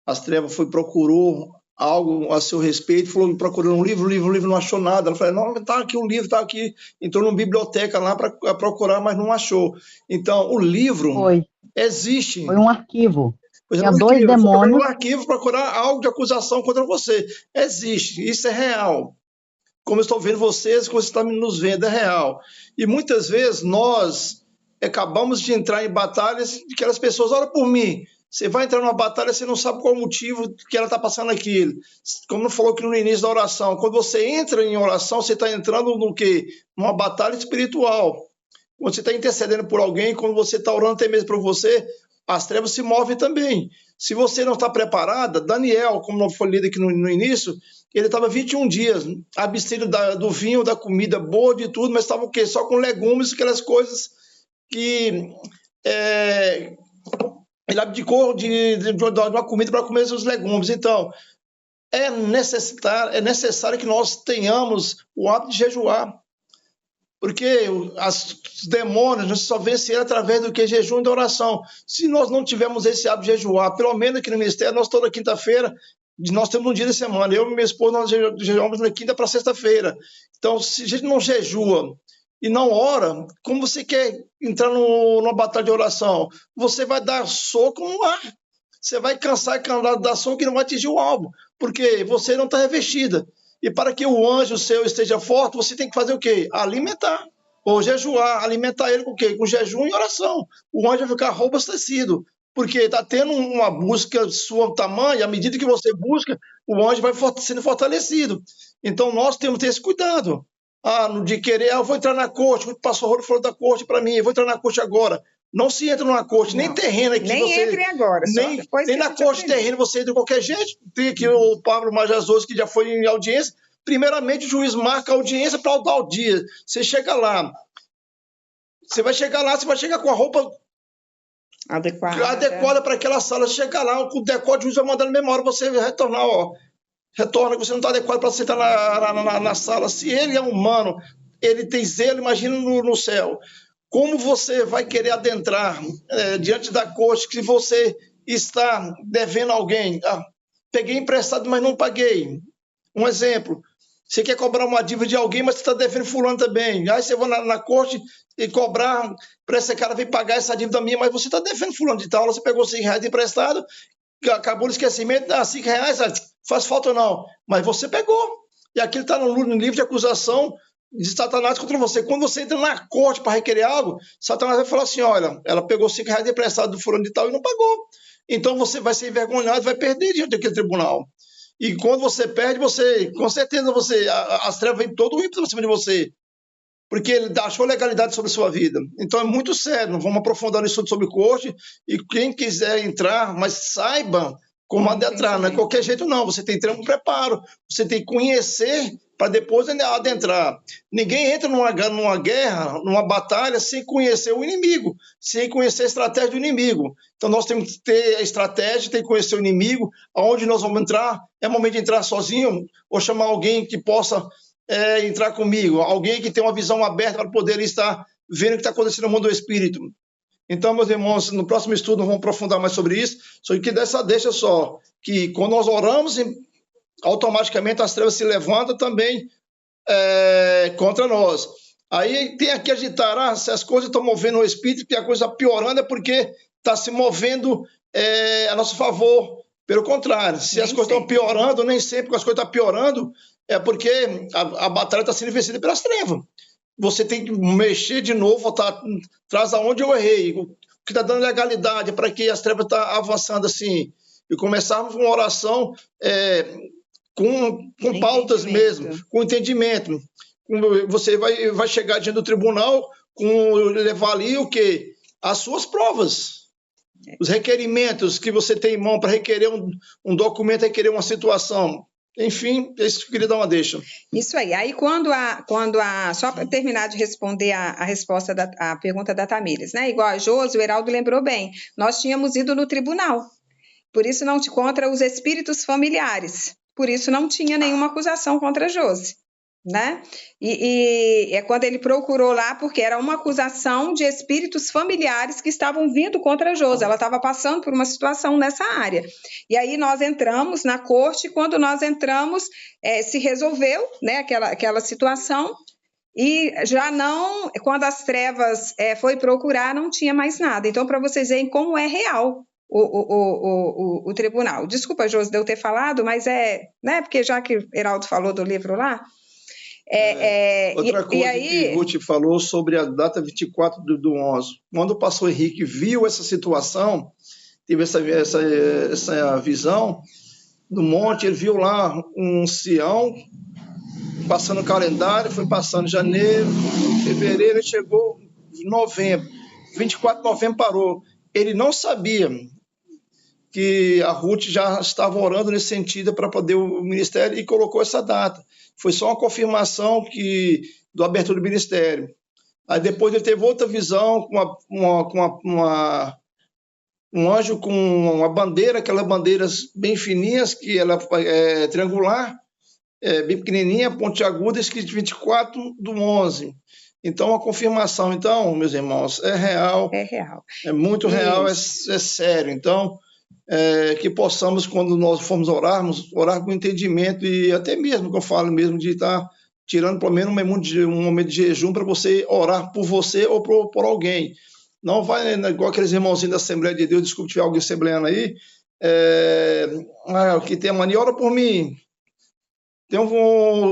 as trevas procurou algo a seu respeito, falou, procurando um livro não achou nada. Ela falou, não, tá aqui o livro, tá aqui. Entrou numa biblioteca lá para procurar, mas não achou. Então, o livro existe. Foi um arquivo. Tinha 2 demônios. Um arquivo procurar algo de acusação contra você. Existe, isso é real. Como eu estou vendo vocês, como você está nos vendo, é real. E muitas vezes nós acabamos de entrar em batalhas de aquelas pessoas, ora por mim. Você vai entrar numa batalha, você não sabe qual o motivo que ela está passando aquilo. Como não falou aqui no início da oração, quando você entra em oração, você está entrando no quê? Numa batalha espiritual. Quando você está intercedendo por alguém, quando você está orando até mesmo por você, as trevas se movem também. Se você não está preparada, Daniel, como não foi lido aqui no início, ele estava 21 dias abstendo do vinho, da comida boa, de tudo, mas estava o quê? Só com legumes, aquelas coisas que ele abdicou de uma comida para comer os legumes. Então, é necessário que nós tenhamos o hábito de jejuar, porque os demônios nós só vencem através do que jejum e oração. Se nós não tivermos esse hábito de jejuar, pelo menos aqui no ministério, nós toda quinta-feira, nós temos um dia de semana, eu e minha esposa, nós jejuamos na quinta para sexta-feira. Então, se a gente não jejua e não ora, como você quer entrar numa batalha de oração? Você vai dar soco no ar. Você vai cansar e dar soco que não vai atingir o alvo, porque você não está revestida. E para que o anjo seu esteja forte, você tem que fazer o quê? Alimentar. Ou jejuar, alimentar ele com o quê? Com jejum e oração. O anjo vai ficar robustecido, porque está tendo uma busca sua tamanha, à medida que você busca, o anjo vai sendo fortalecido. Então, nós temos que ter esse cuidado. De querer, eu vou entrar na corte, o pastor Rolo falou da corte para mim, eu vou entrar na corte agora. Não se entra numa corte, nem terreno aqui. Nem entre agora, nem na corte de terreno você entra de qualquer jeito. Tem aqui o Pablo Majazoso, que já foi em audiência. Primeiramente, o juiz marca a audiência para dar o dia. Você chega lá, você vai chegar com a roupa adequada para aquela sala. Você chega lá, com o decoro, o juiz vai mandar na mesma hora você retornar, retorna, que você não está adequado para sentar na sala. Se ele é humano, ele tem zelo, imagina no céu. Como você vai querer adentrar diante da corte se você está devendo a alguém? Peguei emprestado, mas não paguei. Um exemplo, você quer cobrar uma dívida de alguém, mas você está devendo fulano também. Aí você vai na corte e cobrar para esse cara vir pagar essa dívida minha, mas você está devendo fulano de tal, você pegou R$5 emprestado, acabou o esquecimento, R$5, faz falta ou não, mas você pegou. E aquilo está no livro de acusação de Satanás contra você. Quando você entra na corte para requerer algo, Satanás vai falar assim, olha, ela pegou R$5 emprestado do fulano de tal e não pagou. Então você vai ser envergonhado, vai perder diante daquele tribunal. E quando você perde, com certeza as trevas vêm todo o ímpeto para cima de você, porque ele achou legalidade sobre a sua vida. Então é muito sério, não vamos aprofundar no estudo sobre corte, e quem quiser entrar, mas saiba como adentrar, não é qualquer jeito não, você tem que ter um preparo, você tem que conhecer para depois adentrar. Ninguém entra numa guerra, numa batalha, sem conhecer o inimigo, sem conhecer a estratégia do inimigo. Então nós temos que ter a estratégia, tem que conhecer o inimigo, aonde nós vamos entrar, é momento de entrar sozinho, ou chamar alguém que possa entrar comigo, alguém que tenha uma visão aberta para poder estar vendo o que está acontecendo no mundo do espírito. Então, meus irmãos, no próximo estudo nós vamos aprofundar mais sobre isso, só que deixa só, que quando nós oramos, automaticamente as trevas se levantam também contra nós. Aí tem aqui agitar, se as coisas estão movendo o espírito, que a coisa está piorando, é porque está se movendo a nosso favor. Pelo contrário, se as coisas estão piorando, nem sempre que as coisas estão piorando, é porque a batalha está sendo vencida pelas trevas. Você tem que mexer de novo, voltar atrás aonde eu errei, o que está dando legalidade para que as trevas estão avançando assim. E começarmos uma oração com pautas mesmo, com entendimento. Você vai chegar diante do tribunal, levar ali o quê? As suas provas. Os requerimentos que você tem em mão para requerer um documento, requerer uma situação. Enfim, isso que eu queria dar uma deixa. Isso aí. Aí, só para terminar de responder a resposta a pergunta da Tamires, né? Igual a Josi, o Heraldo lembrou bem. Nós tínhamos ido no tribunal. Por isso, não contra os espíritos familiares. Por isso, não tinha nenhuma acusação contra a Josi, né? E é quando ele procurou lá, porque era uma acusação de espíritos familiares que estavam vindo contra a Josi. Ela estava passando por uma situação nessa área. E aí nós entramos na corte, e quando nós entramos, se resolveu, né, aquela situação, e já não, quando as trevas foi procurar, não tinha mais nada. Então, para vocês verem como é real o tribunal. Desculpa, Josi, de eu ter falado, mas né, porque já que o Heraldo falou do livro lá, outra coisa que Ruth falou sobre a data 24 do 11. Quando o pastor Henrique viu essa situação, teve essa visão do monte, ele viu lá um Sião, passando o calendário, foi passando janeiro, fevereiro, chegou em novembro. 24 de novembro parou. ele não sabia que a Ruth já estava orando nesse sentido para poder o ministério e colocou essa data. Foi só uma confirmação do abertura do ministério. Aí depois ele teve outra visão com um anjo com uma bandeira, aquelas bandeiras bem fininhas, que ela é triangular, bem pequenininha, pontiaguda, escrito 24/11. Então, a confirmação, então, meus irmãos, é real. É real. É muito real, é sério. Então, que possamos, quando nós formos orar com entendimento e até mesmo, que eu falo mesmo, de estar tirando pelo menos um momento de jejum para você orar por você ou por alguém. Não vai igual aqueles irmãozinhos da Assembleia de Deus, desculpe se tiver alguém assembleando aí, que tem a mania, ora por mim.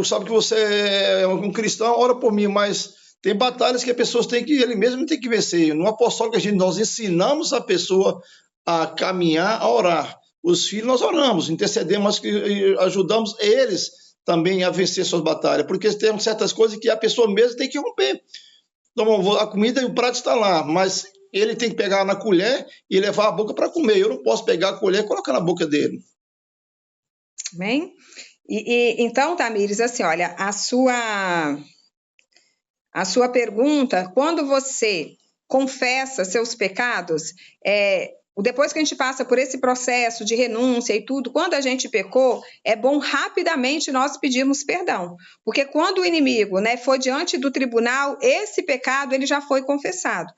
Sabe que você é um cristão, ora por mim, mas tem batalhas que as pessoas ele mesmo tem que vencer. No apostólico, nós ensinamos a pessoa a caminhar, a orar. Os filhos nós oramos, intercedemos, e ajudamos eles também a vencer suas batalhas, porque tem certas coisas que a pessoa mesmo tem que romper. Então, a comida e o prato está lá, mas ele tem que pegar na colher e levar a boca para comer. Eu não posso pegar a colher e colocar na boca dele. Amém? Então, Tamires, assim, olha, a sua pergunta, quando você confessa seus pecados, depois que a gente passa por esse processo de renúncia e tudo, quando a gente pecou, é bom rapidamente nós pedirmos perdão. Porque quando o inimigo, for diante do tribunal, esse pecado ele já foi confessado.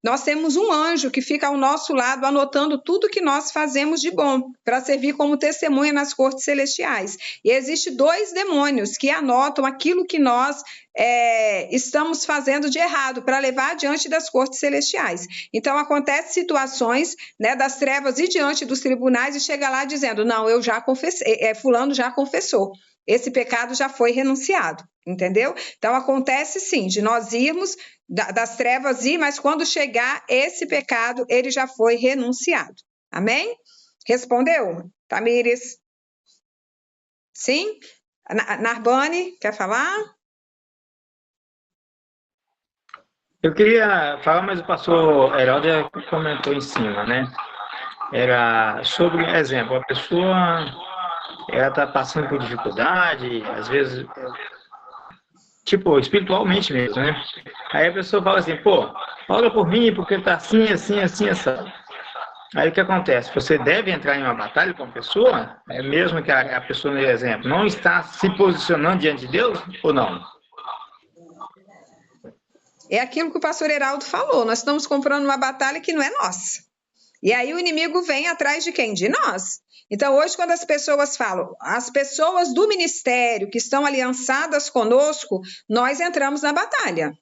Nós temos um anjo que fica ao nosso lado anotando tudo que nós fazemos de bom, para servir como testemunha nas cortes celestiais. E existem 2 demônios que anotam aquilo que nós estamos fazendo de errado, para levar diante das cortes celestiais. Então, acontecem situações das trevas e diante dos tribunais e chega lá dizendo, não, eu já confessei, fulano já confessou. Esse pecado já foi renunciado, entendeu? Então, acontece sim, de nós irmos das trevas mas quando chegar esse pecado, ele já foi renunciado. Amém? Respondeu, Tamires? Sim? Narbane, quer falar? Eu queria falar, mas o pastor Heródia comentou em cima, né? Era sobre, exemplo, a pessoa ela está passando por dificuldade, às vezes, espiritualmente mesmo, né? Aí a pessoa fala assim, ora por mim, porque está assim, assim, assim, assim. Aí o que acontece? Você deve entrar em uma batalha com a pessoa, mesmo que a pessoa, no exemplo, não está se posicionando diante de Deus, ou não? É aquilo que o pastor Heraldo falou, nós estamos comprando uma batalha que não é nossa. E aí o inimigo vem atrás de quem? De nós. Então, hoje, quando as pessoas falam, as pessoas do ministério que estão aliançadas conosco, nós entramos na batalha.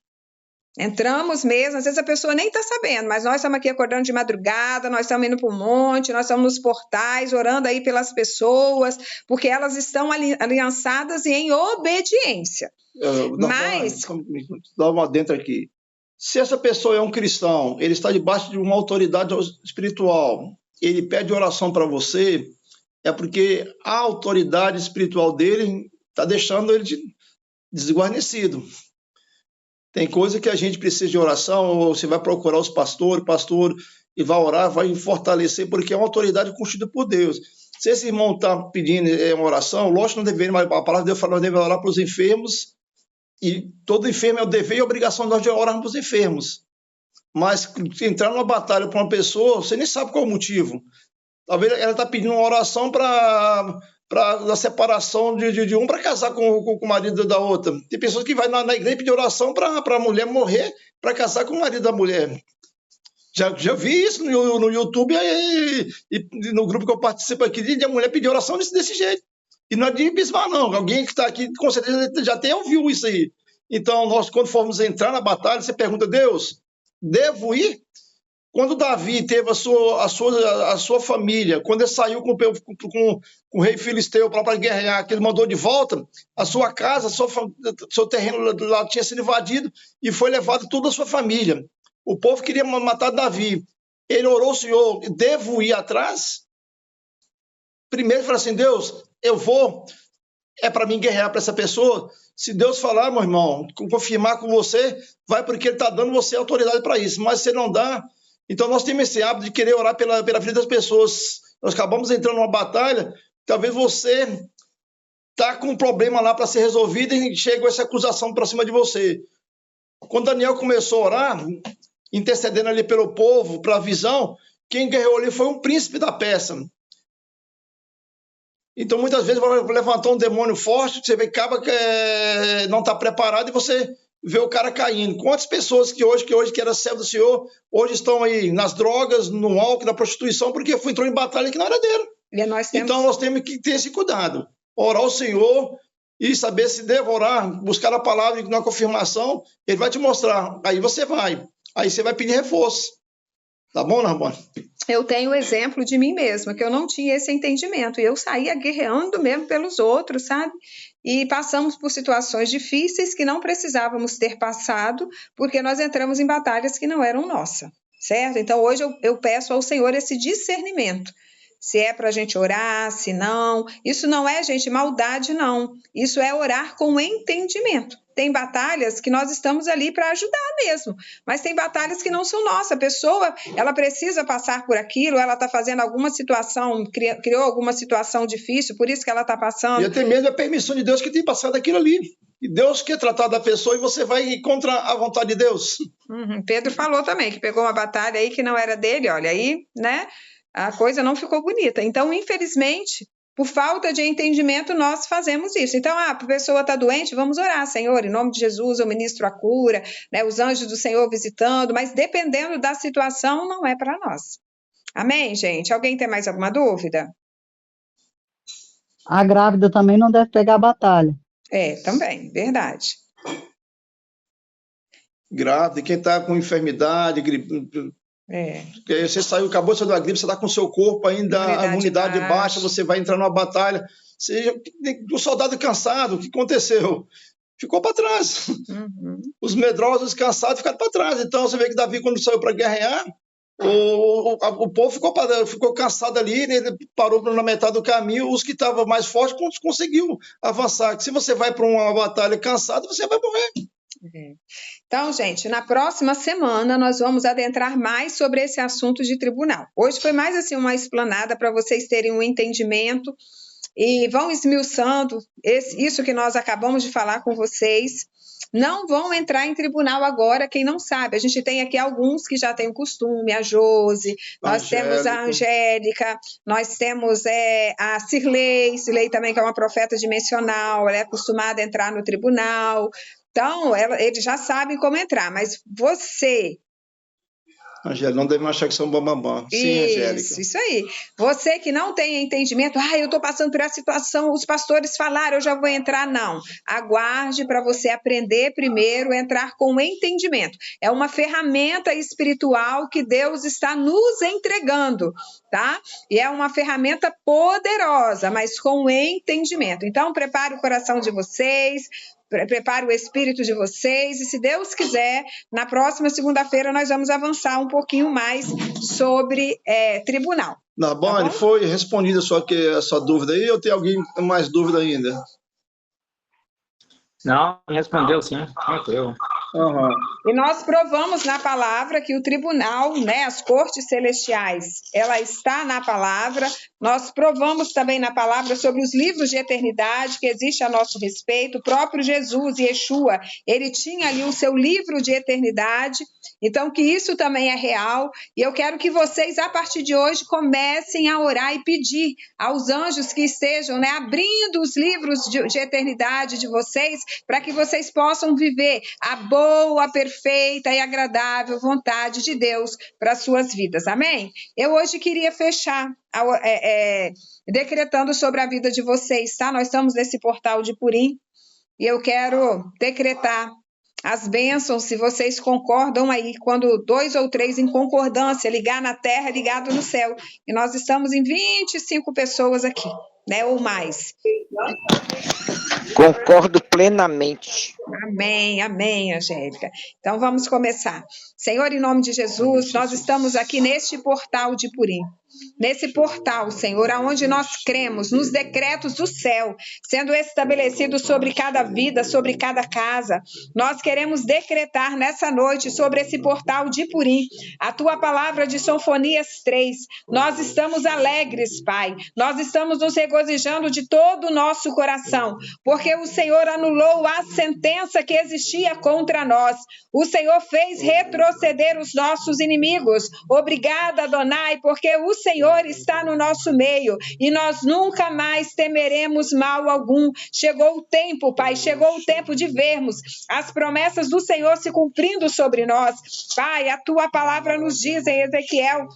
Entramos mesmo, às vezes a pessoa nem está sabendo, mas nós estamos aqui acordando de madrugada, nós estamos indo para o monte, nós estamos nos portais, orando aí pelas pessoas, porque elas estão aliançadas e em obediência. Dá uma dentro aqui. Se essa pessoa é um cristão, ele está debaixo de uma autoridade espiritual, ele pede oração para você, é porque a autoridade espiritual dele está deixando ele desguarnecido. Tem coisa que a gente precisa de oração, ou você vai procurar os pastores, e vai orar, vai fortalecer, porque é uma autoridade constituída por Deus. Se esse irmão está pedindo uma oração, lógico que não deveria, mas a palavra de Deus fala que devemos orar para os enfermos, e todo enfermo é o dever e a obrigação de nós de orar para os enfermos. Mas entrar numa batalha para uma pessoa, você nem sabe qual é o motivo. Talvez ela está pedindo uma oração para a separação de um para casar com o marido da outra. Tem pessoas que vão na igreja pedir oração para a mulher morrer para casar com o marido da mulher. Já vi isso no YouTube e no grupo que eu participo aqui, de a mulher pedir oração desse jeito. E não é de pismar, não. Alguém que está aqui, com certeza, já até ouviu isso aí. Então, nós, quando formos entrar na batalha, você pergunta, Deus, devo ir? Quando Davi teve a sua família, quando ele saiu com o rei Filisteu para guerrear, que ele mandou de volta, a sua casa, seu terreno lá tinha sido invadido e foi levado toda a sua família. O povo queria matar Davi. Ele orou, Senhor, devo ir atrás? Primeiro ele falou assim, Deus, eu vou, é para mim guerrear para essa pessoa. Se Deus falar, meu irmão, confirmar com você, vai porque ele está dando você autoridade para isso. Mas se não dá, Então, nós temos esse hábito de querer orar pela vida das pessoas. Nós acabamos entrando numa batalha, talvez você está com um problema lá para ser resolvido e chega essa acusação para cima de você. Quando Daniel começou a orar, intercedendo ali pelo povo, pela visão, quem guerreou ali foi um príncipe da Pérsia. Então, muitas vezes, vai levantar um demônio forte, você vê que acaba não está preparado e você vê o cara caindo. Quantas pessoas que hoje que era servo do Senhor, hoje estão aí nas drogas, no álcool, na prostituição, porque entrou em batalha que não era dele. Então, nós temos que ter esse cuidado. Orar ao Senhor e saber se devo orar, buscar a palavra na confirmação, ele vai te mostrar. Aí você vai. Aí você vai pedir reforço. Tá bom, Narbona? Eu tenho o exemplo de mim mesma, que eu não tinha esse entendimento, e eu saía guerreando mesmo pelos outros, sabe? E passamos por situações difíceis que não precisávamos ter passado, porque nós entramos em batalhas que não eram nossas, certo? Então, hoje eu peço ao Senhor esse discernimento, se é para a gente orar, se não. Isso não é, gente, maldade, não. Isso é orar com entendimento. Tem batalhas que nós estamos ali para ajudar mesmo, mas tem batalhas que não são nossas. A pessoa, ela precisa passar por aquilo, ela está fazendo alguma situação, criou alguma situação difícil, por isso que ela está passando. E até mesmo a permissão de Deus que tem passado aquilo ali. E Deus quer tratar da pessoa e você vai contra a vontade de Deus. Pedro falou também que pegou uma batalha aí que não era dele, olha, aí, né, a coisa não ficou bonita. Então, infelizmente, por falta de entendimento, nós fazemos isso. Então, a pessoa está doente, vamos orar, Senhor, em nome de Jesus, eu ministro a cura, né, os anjos do Senhor visitando, mas dependendo da situação, não é para nós. Amém, gente? Alguém tem mais alguma dúvida? A grávida também não deve pegar batalha. Também, verdade. Grávida, quem está com enfermidade, gripe... Você acabou de sair da gripe, você está com o seu corpo ainda, a imunidade baixa, você vai entrar numa batalha. O soldado cansado, o que aconteceu? Ficou para trás. Os medrosos cansados ficaram para trás. Então você vê que Davi, quando saiu para guerrear, o povo ficou cansado ali, ele parou na metade do caminho. Os que estavam mais fortes conseguiu avançar. Se você vai para uma batalha cansado, você vai morrer. Então, gente, na próxima semana nós vamos adentrar mais sobre esse assunto de tribunal. Hoje foi mais assim uma explanada para vocês terem um entendimento e vão esmiuçando isso que nós acabamos de falar com vocês. Não vão entrar em tribunal agora, quem não sabe. A gente tem aqui alguns que já têm o costume, a Josi, nós temos a Angélica, nós temos a Cirlei também, que é uma profeta dimensional, ela é acostumada a entrar no tribunal. Então, eles já sabem como entrar, mas você... Angélica, não deve achar que são bambambam. Sim, Angélica. Isso aí. Você que não tem entendimento, eu estou passando por essa situação, os pastores falaram, eu já vou entrar. Não. Aguarde para você aprender primeiro, entrar com entendimento. É uma ferramenta espiritual que Deus está nos entregando, tá? E é uma ferramenta poderosa, mas com entendimento. Então, prepare o coração de vocês, prepare o espírito de vocês e, se Deus quiser, na próxima segunda-feira nós vamos avançar um pouquinho mais sobre tribunal. Narbona, foi respondida a sua dúvida aí ou tem alguém com mais dúvida ainda? Não, respondeu sim, tranquilo. E nós provamos na palavra que o tribunal, né, as cortes celestiais, ela está na palavra. Nós provamos também na palavra sobre os livros de eternidade que existe a nosso respeito. O próprio Jesus, Yeshua, ele tinha ali o seu livro de eternidade. Então, que isso também é real. E eu quero que vocês, a partir de hoje, comecem a orar e pedir aos anjos que estejam, né, abrindo os livros de eternidade de vocês, para que vocês possam viver a boa, perfeita e agradável vontade de Deus para as suas vidas. Amém? Eu hoje queria fechar decretando sobre a vida de vocês, tá? Nós estamos nesse portal de Purim e eu quero decretar as bênçãos, se vocês concordam aí, quando 2 ou 3 em concordância, ligar na terra, ligado no céu. E nós estamos em 25 pessoas aqui, né, ou mais. Concordo plenamente. Amém, amém, Angélica. Então vamos começar. Senhor, em nome de Jesus, nós estamos aqui neste portal de Purim. nesse portal, Senhor, aonde nós cremos nos decretos do céu, sendo estabelecidos sobre cada vida, sobre cada casa. Nós queremos decretar nessa noite sobre esse portal de Purim, a tua palavra de Sofonias 3. Nós estamos alegres, Pai. Nós estamos nos regozijando de todo o nosso coração, porque o Senhor anulou a sentença que existia contra nós. O Senhor fez retroceder os nossos inimigos. Obrigada, Adonai, porque o Senhor está no nosso meio e nós nunca mais temeremos mal algum. Chegou o tempo, Pai, chegou o tempo de vermos as promessas do Senhor se cumprindo sobre nós. Pai, a tua palavra nos diz em Ezequiel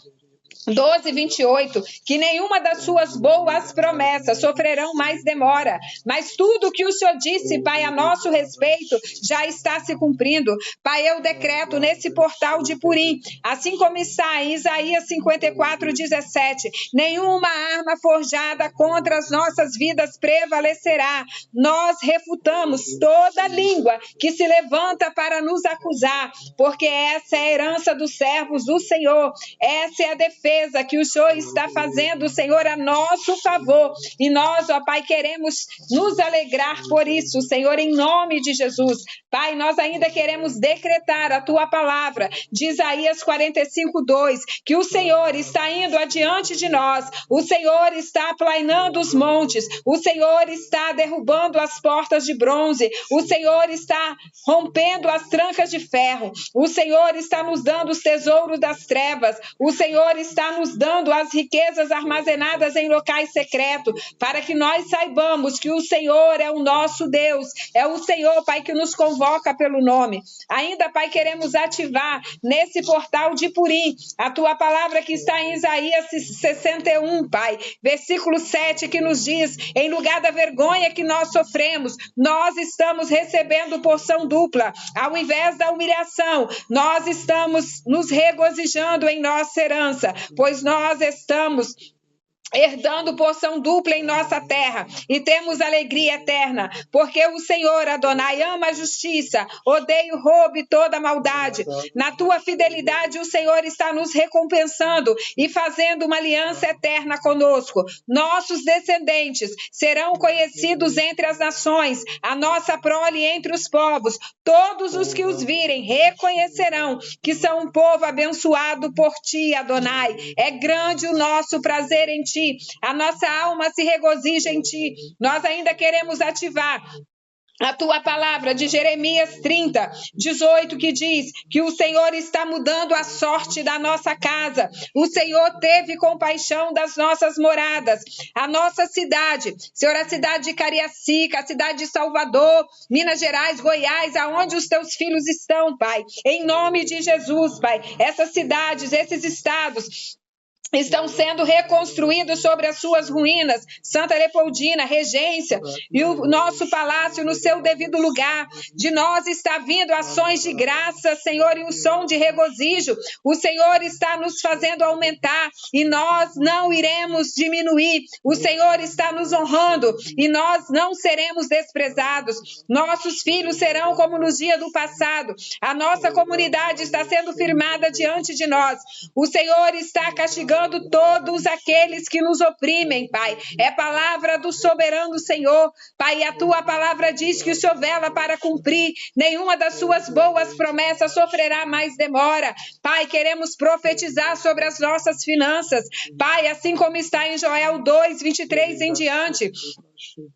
12:28, que nenhuma das suas boas promessas sofrerão mais demora, mas tudo que o Senhor disse, Pai, a nosso respeito, já está se cumprindo. Pai, eu decreto nesse portal de Purim, assim como está em Isaías 54:17, nenhuma arma forjada contra as nossas vidas prevalecerá. Nós refutamos toda língua que se levanta para nos acusar, porque essa é a herança dos servos do Senhor, essa é a defesa que o Senhor está fazendo, Senhor, a nosso favor. E nós, ó Pai, queremos nos alegrar por isso, Senhor, em nome de Jesus. Pai, nós ainda queremos decretar a tua palavra de Isaías 45:2, que o Senhor está indo adiante de nós, o Senhor está aplainando os montes, o Senhor está derrubando as portas de bronze, o Senhor está rompendo as trancas de ferro, o Senhor está nos dando os tesouros das trevas, o Senhor está nos dando as riquezas armazenadas em locais secretos, para que nós saibamos que o Senhor é o nosso Deus, é o Senhor, Pai, que nos convoca pelo nome. Ainda, Pai, queremos ativar nesse portal de Purim a tua palavra que está em Isaías 61, Pai, versículo 7, que nos diz: em lugar da vergonha que nós sofremos, nós estamos recebendo porção dupla. Ao invés da humilhação, nós estamos nos regozijando em nossa herança, pois nós estamos herdando porção dupla em nossa terra e temos alegria eterna, porque o Senhor, Adonai, ama a justiça, odeia o roubo e toda a maldade. Na tua fidelidade, o Senhor está nos recompensando e fazendo uma aliança eterna conosco. Nossos descendentes serão conhecidos entre as nações, a nossa prole entre os povos. Todos os que os virem reconhecerão que são um povo abençoado por ti, Adonai. É grande o nosso prazer em ti. A nossa alma se regozija em ti. Nós ainda queremos ativar a tua palavra de Jeremias 30:18, que diz que o Senhor está mudando a sorte da nossa casa. O Senhor teve compaixão das nossas moradas. A nossa cidade, Senhor, a cidade de Cariacica, a cidade de Salvador, Minas Gerais, Goiás, aonde os teus filhos estão, Pai. Em nome de Jesus, Pai. Essas cidades, esses estados estão sendo reconstruídos sobre as suas ruínas. Santa Leopoldina, Regência e o nosso palácio no seu devido lugar. De nós está vindo ações de graça, Senhor, e um som de regozijo. O Senhor está nos fazendo aumentar e nós não iremos diminuir. O Senhor está nos honrando e nós não seremos desprezados. Nossos filhos serão como nos dias do passado. A nossa comunidade está sendo firmada diante de nós. O Senhor está castigando todos aqueles que nos oprimem, Pai. É palavra do soberano Senhor, Pai, e a tua palavra diz que o Senhor vela para cumprir. Nenhuma das suas boas promessas sofrerá mais demora. Pai, queremos profetizar sobre as nossas finanças, Pai, assim como está em Joel 2:23 em diante.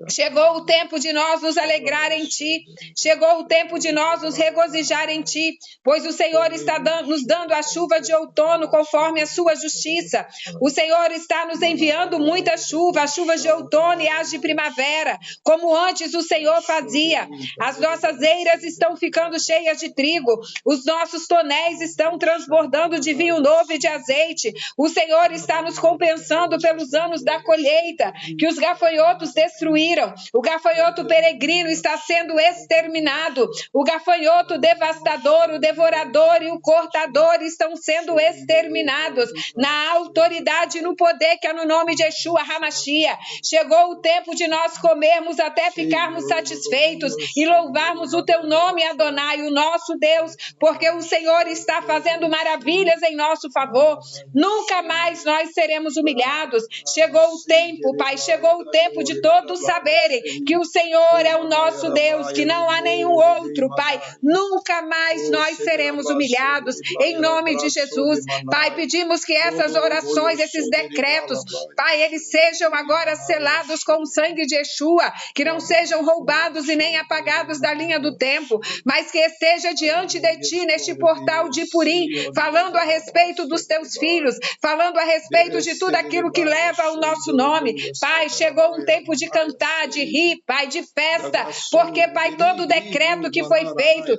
Chegou o tempo de nós nos alegrar em ti, chegou o tempo de nós nos regozijar em ti, pois o Senhor está nos dando a chuva de outono conforme a sua justiça. O Senhor está nos enviando muita chuva, as chuvas de outono e as de primavera, como antes o Senhor fazia. As nossas eiras estão ficando cheias de trigo, os nossos tonéis estão transbordando de vinho novo e de azeite. O Senhor está nos compensando pelos anos da colheita, que os gafanhotos destruíram. O gafanhoto peregrino está sendo exterminado. O gafanhoto devastador, o devorador e o cortador estão sendo exterminados. Na autoridade e no poder que é no nome de Yeshua HaMashiach. Chegou o tempo de nós comermos até ficarmos satisfeitos e louvarmos o teu nome, Adonai, o nosso Deus, porque o Senhor está fazendo maravilhas em nosso favor. Nunca mais nós seremos humilhados. Chegou o tempo, Pai, chegou o tempo de todos saberem que o Senhor é o nosso Deus, que não há nenhum outro, Pai. Nunca mais nós seremos humilhados, em nome de Jesus. Pai, pedimos que essas orações, esses decretos, Pai, eles sejam agora selados com o sangue de Yeshua, que não sejam roubados e nem apagados da linha do tempo, mas que esteja diante de ti, neste portal de Purim, falando a respeito dos teus filhos, falando a respeito de tudo aquilo que leva o nosso nome. Pai, chegou um tempo de cantar, de rir, Pai, de festa, porque, Pai, todo o decreto que foi feito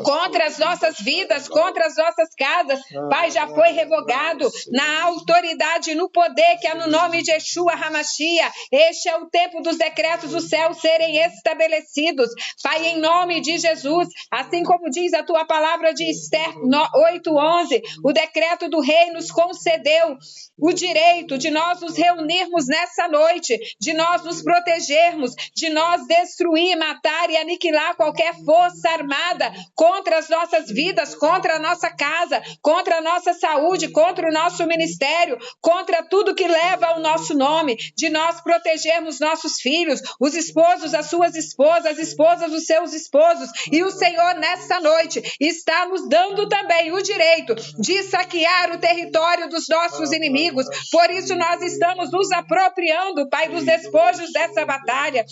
contra as nossas vidas, contra as nossas casas, Pai, já foi revogado na autoridade e no poder que é no nome de Yeshua HaMashiach. Este é o tempo dos decretos do céu serem estabelecidos, Pai, em nome de Jesus, assim como diz a tua palavra de Esther 8:11, o decreto do rei nos concedeu o direito de nós nos reunirmos nessa noite, de nós nos protegermos, de nós destruir, matar e aniquilar qualquer força armada contra as nossas vidas, contra a nossa casa, contra a nossa saúde, contra o nosso ministério, contra tudo que leva ao nosso nome, de nós protegermos nossos filhos, os esposos, as suas esposas, as esposas dos seus esposos. E o Senhor, nessa noite, está nos dando também o direito de saquear o território dos nossos inimigos. Por isso, nós estamos nos apropriando, Pai, dos despojos dessa batalha.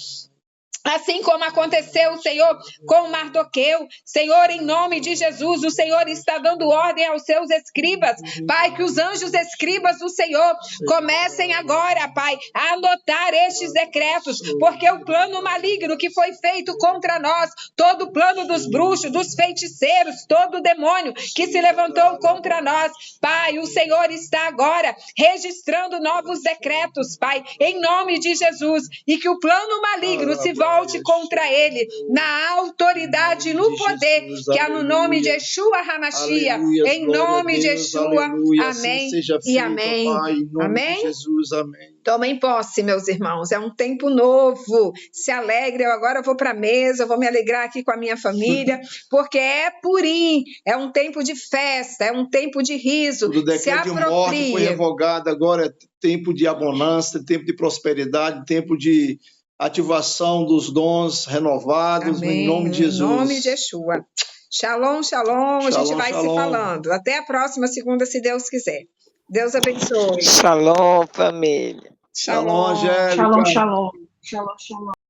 Assim como aconteceu, Senhor, com Mardoqueu, Senhor, em nome de Jesus, o Senhor está dando ordem aos seus escribas, Pai, que os anjos escribas do Senhor comecem agora, Pai, a anotar estes decretos, porque o plano maligno que foi feito contra nós, todo o plano dos bruxos, dos feiticeiros, todo o demônio que se levantou contra nós, Pai, o Senhor está agora registrando novos decretos, Pai, em nome de Jesus, e que o plano maligno se volte contra ele, na autoridade e no poder, que é no nome de Yeshua HaMashiach, em nome de Yeshua, amém e amém. Amém? Tomem posse, meus irmãos, é um tempo novo, se alegre, eu agora vou para a mesa, vou me alegrar aqui com a minha família, porque é Purim, é um tempo de festa, é um tempo de riso, o decreto se aproprie. De morte foi revogado, agora é tempo de abundância, tempo de prosperidade, tempo de ativação dos dons renovados, amém, em nome de Jesus. Em nome de Yeshua. Shalom, shalom, a gente vai se falando. Até a próxima segunda, se Deus quiser. Deus abençoe. Shalom, família. Shalom, Angélica. Shalom, shalom. Shalom, shalom.